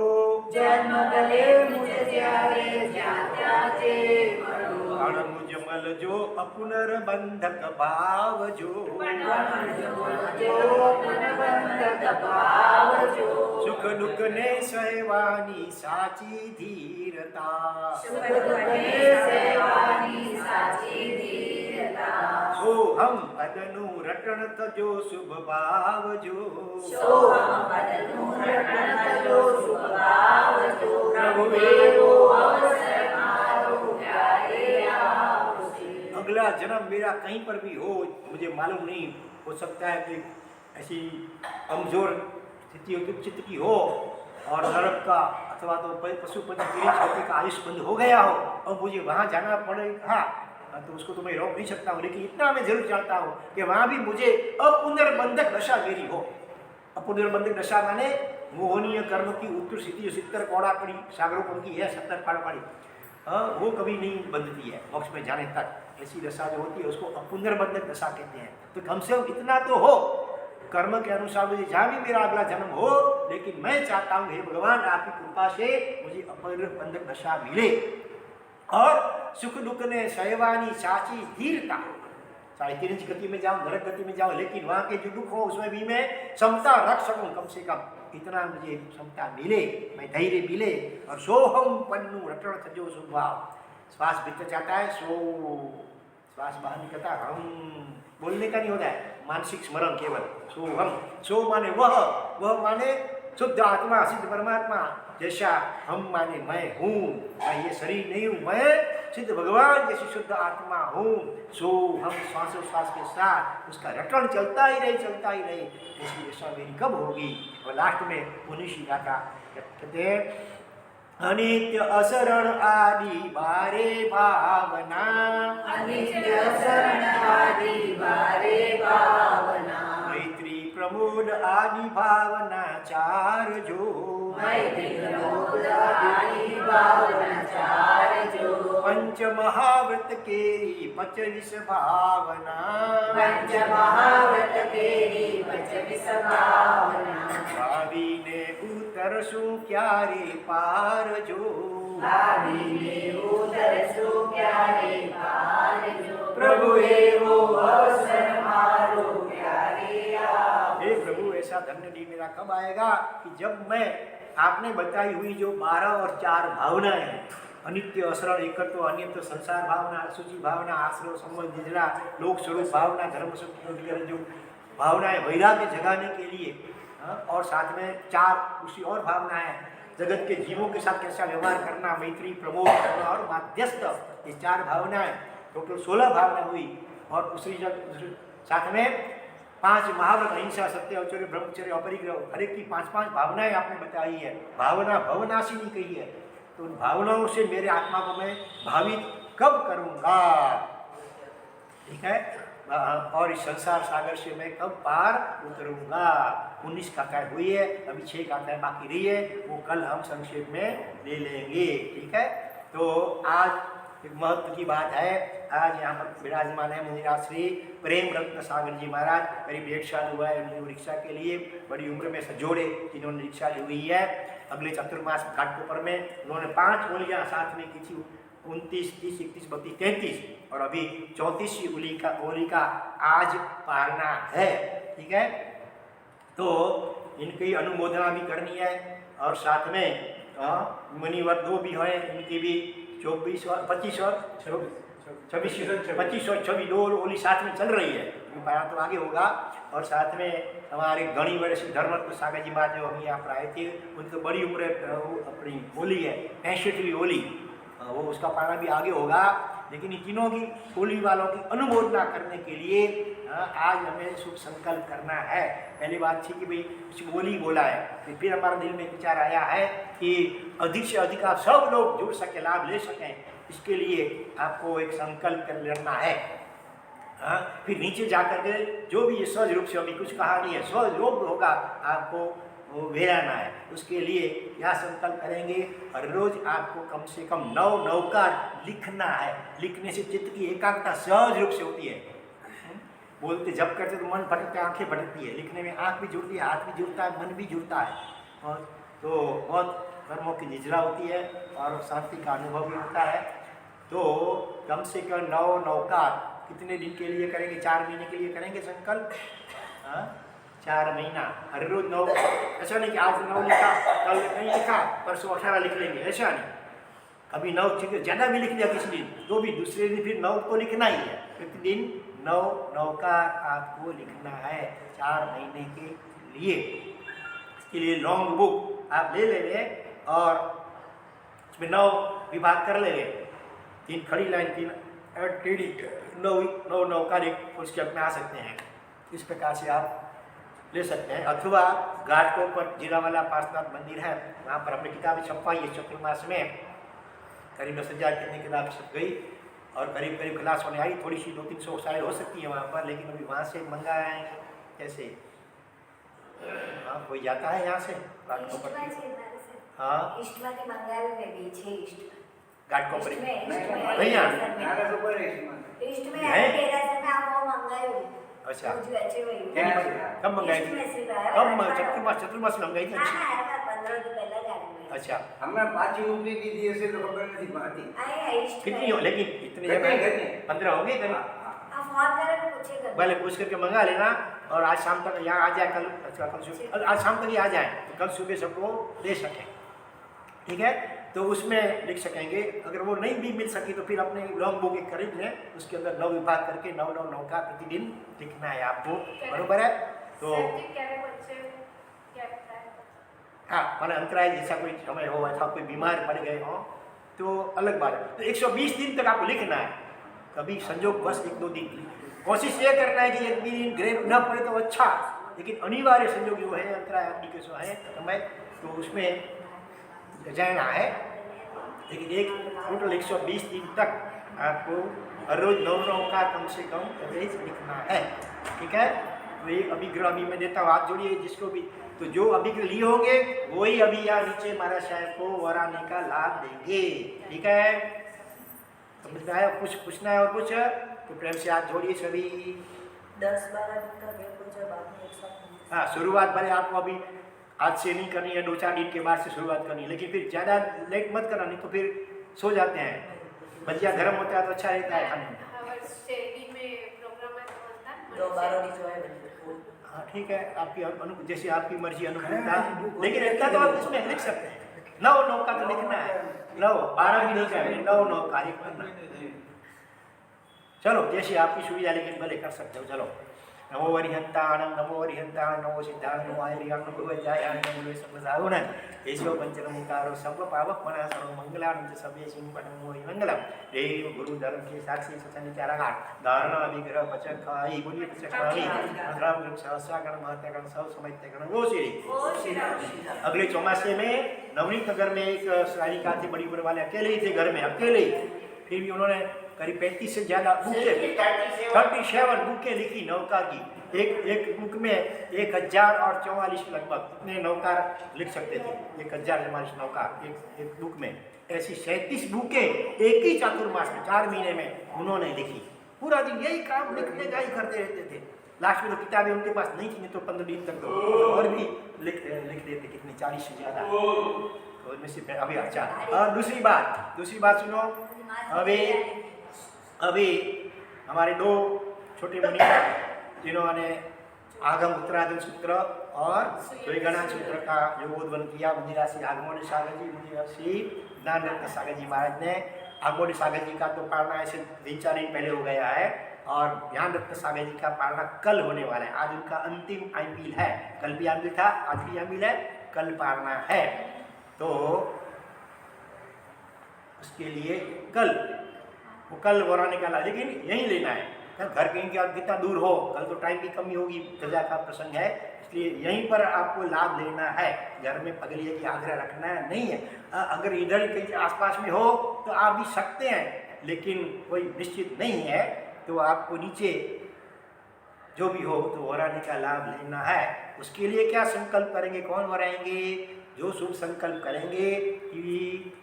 जन्म भले मुझ जारे ज्યાં ત્યાં છે મળो, अणमुजमल जो अपुनर्बंधक भाव जो सुख दुख ने सहवानी साची धीरता सोहम पदनु रटण तजो शुभ भाव जो अगला जन्म मेरा कहीं पर भी हो, मुझे मालूम नहीं, हो सकता है कि ऐसी कमजोर स्थिति हो, चित्त की हो और नरक का अथवा तो पशुपति के आयुष बंद हो गया हो और मुझे वहाँ जाना पड़ेगा, तो उसको तो मैं रोक नहीं सकता हूँ, लेकिन इतना मैं जरूर चाहता हूँ कि वहाँ भी मुझे अपुनर्बंधक दशा मेरी हो। अपुनर्बंधक दशा माने मोहनीय कर्म की उत्तर स्थिति 70 कौड़ा पड़ी सागरों की है, 70 कौड़ा पड़ी, वो कभी नहीं बंधती है मोक्ष में जाने तक। ऐसी दशा जो होती है उसको अपुनर्बंधक दशा कहते हैं। तो कम से कम इतना तो हो, कर्म के अनुसार मुझे जहाँ भी मेरा अगला जन्म हो, लेकिन मैं चाहता हूँ हे भगवान आपकी कृपा से मुझे अपुनर्बंधक दशा मिले और सुख दुख ने सहवानी साची धीरता, चाहे तिरंज गति में जाऊँ, नरक गति में जाऊँ, लेकिन वहाँ के जो दुख हो उसमें भी मैं क्षमता रख सकूँ, कम से कम इतना मुझे क्षमता मिले, मैं धैर्य मिले। और सोहम पन्नू रटण थजो स्वभाव, श्वास भीतर जाता है, सो श्वास बाहर निकलता है, हम बोलने का नहीं होता है, मानसिक स्मरण केवल सोहम। सो माने वह माने शुद्ध आत्मा, सिद्ध परमात्मा, जैसा हम माने मैं हूँ, मैं ये शरीर नहीं हूँ, मैं सिद्ध भगवान जैसी शुद्ध आत्मा हूँ। सो हम श्वासोश्वास के साथ उसका रटन चलता ही रहे, ऐसी दशा मेरी कब होगी। और लास्ट में मुनिषी गाथा कहते हैं, अनित्य असरण आदि बारे भावना, मैत्री प्रमोद आदि भावना चार जो, पंच महाव्रत केरी पचविस भावना, भावी ने उतर सु क्यारे पार जो, प्रभु एवो अवसर मारो प्यारे आओ। हे प्रभु ऐसा धन्य दिन मेरा कब आएगा कि जब मैं आपने बताई हुई जो 12 और 4 भावनाएं हैं, अनित्य असरण एकत्व, अन्यत्व संसार भावना, असुचि भावना, आश्रय संबंध निजला, लोक स्वरूप भावना, धर्म स्वरूप जो भावनाएं वैराग्य जगाने के लिए, और साथ में 4 उसी और भावनाएं जगत के जीवों के साथ कैसा व्यवहार करना, मैत्री प्रमोद करना और माध्यस्थ, ये 4 भावनाएं टोटल 16 भावना हुई। और दूसरी साथ में 5 महाव्रत, अहिंसा, सत्य, औचर्य, ब्रह्मचर्य, अपरिग्रह, हर एक की 5-5 भावनाएं आपने बताई है। भावना भवनाशिनी कही है, तो उन भावनाओं से मेरे आत्मा को मैं भावित कब करूँगा, ठीक है, और इस संसार सागर से मैं कब पार उतरूँगा। 19 कथाएं हुई है, अभी 6 कथाएं बाकी रही है, वो कल हम संक्षेप में ले लेंगे, ठीक है। तो आज एक महत्व की बात है, आज यहाँ पर विराजमान है मुनिराज श्री प्रेम रत्न सागर जी महाराज। करीब 1 साल हुआ है उन्होंने रिक्शा के लिए, बड़ी उम्र में सजोड़े जिन्होंने रिक्शा ली हुई है। अगले चतुर्मास घाटकोपर में उन्होंने 5 होलियाँ साथ में की थी, 29, 30, 31, 32, 33, और अभी 34वीं होली का आज पारना है, ठीक है। तो इनकी अनुमोदना भी करनी है, और साथ में मुनिवर 2 भी हैं, इनकी भी 24 और 25 और 26, 25 और 26 2 होली साथ में चल रही है, पाया तो आगे होगा। और साथ में हमारे गणी वर्ष धर्मरत्न सागर जी महाराज जो हम यहाँ पर आए थे, उनकी तो बड़ी उम्र अपनी होली है, 65वीं होली, वो उसका पाना भी आगे होगा। लेकिन इन तीनों की होली वालों की अनुमोदना करने के लिए आज हमें शुभ संकल्प करना है। पहली बात थी कि भाई होली बोला है, फिर हमारे दिल में विचार आया है कि अधिक से अधिक आप सब लोग जुड़ सके, लाभ ले सकें, इसके लिए आपको एक संकल्प कर लेना है। फिर नीचे जाकर के जो भी ये सहज रूप से होगी, कुछ कहा नहीं है, सहज योग होगा, आपको वो वेराना है। उसके लिए क्या संकल्प करेंगे, हर रोज आपको कम से कम 9 नौकार लिखना है। लिखने से चित्त की एकाग्रता सहज रूप से होती है। बोलते जब करते तो मन भटकता है, आंखें भटकती है, लिखने में आंख भी जुड़ती है, हाथ भी जुड़ता है, मन भी जुड़ता है, और तो बहुत कर्मों की निजरा होती है और शांति का अनुभव भी होता है। तो कम से कम 9 नौकार कितने दिन के लिए करेंगे? 4 महीने के लिए करेंगे संकल्प। हाँ, 4 महीना हर रोज 9। ऐसा नहीं कि आज 9 लिखा, कल नहीं लिखा, परसों 18 लिख लेंगे, ऐसा नहीं। कभी 9 ज़्यादा भी लिख दिया किसी दिन, तो भी दूसरे दिन फिर 9 तो लिखना ही है। प्रतिदिन 9 नौकार आपको लिखना है 4 महीने के लिए। इसके लिए लॉन्ग बुक आप ले लेंगे और उसमें 9 विभाग कर लेंगे, 3 खड़ी लाइन, 3 टेढ़ी, 9 नौकार एक उसके अपने आ सकते हैं। इस प्रकार से आप ले सकते हैं। अथवा घाट के ऊपर जीरावाला पार्श्वनाथ मंदिर है, वहाँ पर अपनी किताबें छपवाई है। चतुर्मास में करीब 10,000 कितनी किताब छप गई और करीब करीब क्लास होने आई। थोड़ी सी 200-300 शायद हो सकती है वहाँ पर, लेकिन अभी वहाँ से मंगाए कैसे? हाँ, कोई जाता है यहाँ से घाट के ऊपर? हाँ, घाट के ऊपर भैया अच्छा, कब मंगाई थी? कब? चतुर्मास में मंगाई थी। अच्छा, हमने 5 रुपये की दिए से तो खबर नहीं पाती। कितनी हो? लेकिन इतने जगह 15 होंगे करीब। पहले पूछ करके मंगा लेना और आज शाम तक यहाँ आ जाए। कल अच्छा, कल सुबह, आज शाम तक ही आ जाए तो कल सुबह सबको दे सकें। ठीक है, तो उसमें लिख सकेंगे। अगर वो नहीं भी मिल सकी तो फिर अपने लॉन्ग बुक एक खरीद लें, उसके अंदर 9 विभाग करके 9 का प्रतिदिन लिखना है आपको। बरोबर है? तो हाँ, मैंने अंतराय जैसा कोई समय हो अथवा कोई बीमार पड़ गए हो तो अलग बात है। तो 120 दिन तक आपको लिखना है। कभी संजोग बस 1-2 दिन कोशिश ये करना है कि 1 दिन ग्रेप न पड़े तो अच्छा, लेकिन अनिवार्य संजोग जो है अंतराय आदि के जो है समय, तो उसमें जाना है। लेकिन एक टोटल 120 दिन तक आपको हर रोज 9 का कम से कम एवरेज लिखना है। ठीक है, तो ये अभिग्रह अभी मैं देता हूँ, हाथ जोड़िए जिसको भी। तो जो अभिग्रह लिए होंगे वही अभी यहाँ नीचे महाराज साहब को वराने का लाभ देंगे। ठीक है, समझ में आया? कुछ पूछना है और कुछ तो प्रेम से हाथ जोड़िए सभी। 10-12 दिन का गैप हो जाए, बाद में एक साथ। हाँ, शुरुआत भले आपको अभी आज से नहीं करनी है, 2-4 दिन के बाद से शुरुआत करनी है, लेकिन फिर ज़्यादा लेट मत करना, नहीं तो फिर सो जाते हैं। भजिया गर्म होता है तो अच्छा रहता है खाने में। हाँ, ठीक है, आपकी जैसे आपकी मर्जी अनुकूलता, लेकिन इतना तो आप इसमें लिख सकते हैं। 9 का तो लिखना है, 9 12 भी नहीं करना, 9 कार्य करना। चलो जैसे आपकी सुविधा, लेकिन भले कर सकते हो। चलो, नमो वरिहंताणं नमो वरिहंताणं नमो सिद्धाणं नमो आयर्यां नमो वैद्यायां नमो सर्वसाहुणं येशो पंचरमुकारो सर्वपावक मना सर्वमंगलानं च सभ्ये सिंपणं मंगलम। देव गुरु धर्म के साक्षी सचनिचारहा धारणा विग्रह पचखाई बोलिए पचखाई राम ग्रंथ सहस्रागण महत्यागण सब समयत्यागण वो श्री। अगले चौमासे में नवनीत नगर में एक सारिका थी, बड़ी उम्र वाले अकेले ही थे घर में, अकेले। फिर भी उन्होंने करीब 35 से ज़्यादा बुकें, 37 बुकें लिखी नौकार की। एक बुक में 1044 लगभग इतने नौकार लिख सकते थे। 1044 नौकार एक बुक में। ऐसी 37 बुकें एक ही चातुर्मास में 4 महीने में उन्होंने लिखी। पूरा दिन यही काम लिखने का ही करते रहते थे। लास्ट में तो किताबें उनके पास नहीं थी, तो 15 दिन तक तो और भी लिख देते, कितने 40 से ज़्यादा। तो इनमें से अभी अच्छा। और दूसरी बात सुनो। अभी हमारे 2 छोटे मुनि जिन्होंने आगम उत्तराधन सूत्र और द्विगणा सूत्र का योगोद्वन किया, मुनिराशि आगमोनि सागर जी, मुनिराशि ज्ञानरत्न सागर जी महाराज ने। आगमोनि सागर जी का तो पारणा ऐसे 3-4 दिन पहले हो गया है, और ज्ञानरत्न सागर जी का पारणा कल होने वाला है। आज उनका अंतिम आइमील है, कल भी आइमील था, आज भी आइमील है, कल पारणा है। तो उसके लिए कल वराने का, लेकिन यहीं लेना है। घर कहीं के कितना दूर हो, कल तो टाइम की कमी होगी, सजा का प्रसंग है, इसलिए यहीं पर आपको लाभ लेना है। घर में पगलिए की आग्रह रखना है नहीं है। अगर इधर कहीं आसपास में हो तो आ भी सकते हैं, लेकिन कोई निश्चित नहीं है, तो आपको नीचे जो भी हो तो वराने का लाभ लेना है। उसके लिए क्या संकल्प करेंगे, कौन वराएंगे? जो शुभ संकल्प करेंगे कि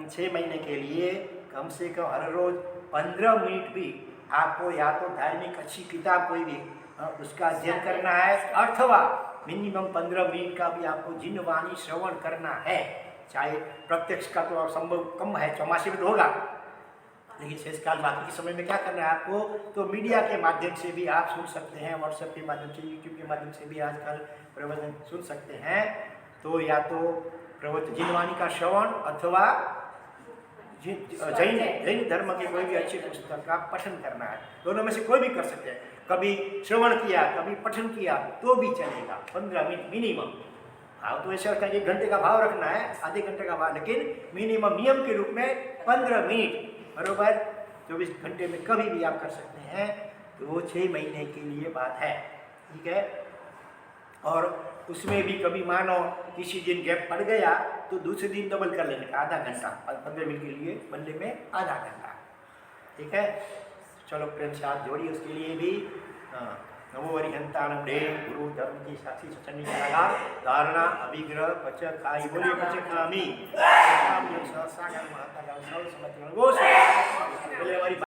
6 महीने के लिए कम से कम हर रोज 15 मिनट भी आपको या तो धार्मिक अच्छी किताब कोई भी उसका अध्ययन करना है, अथवा मिनिमम 15 मिनट का भी आपको जिन वाणी श्रवण करना है। चाहे प्रत्यक्ष का तो संभव कम है, चौमासे में तो होगा, लेकिन शेषकाल बाकी के समय में क्या करना है आपको, तो मीडिया के माध्यम से भी आप सुन सकते हैं, व्हाट्सएप के माध्यम से, यूट्यूब के माध्यम से भी आजकल प्रवचन सुन सकते हैं। तो या तो प्रवचन जिनवाणी का श्रवण अथवा जैन धर्म के कोई भी अच्छी पुस्तक का पठन करना है, दोनों में से कोई भी कर सकते हैं। कभी श्रवण किया, कभी पठन किया तो भी चलेगा, 15 मिनट मिनिमम। भाव तो ऐसा होता है 1 घंटे का भाव रखना है, आधे घंटे का भाव, लेकिन मिनिमम नियम के रूप में 15 मिनट, बरोबर 24 घंटे में कभी भी आप कर सकते हैं। तो वो 6 महीने के लिए बात है, ठीक है। और उसमें भी कभी मानो किसी दिन गैप पड़ गया तो दूसरे दिन डबल कर लेने का, आधा घंटा, 15 मिनट के लिए बदले में आधा घंटा, ठीक है। चलो प्रेम से हाथ जोड़िए उसके लिए भी। नमो वरिहंतानम देव गुरु धर्म की साक्षी सचनी कलाकार धारणा अभिग्रह पचक खाई बोलिए पचक कामी सागर महाता गाँव सब समझ हमारी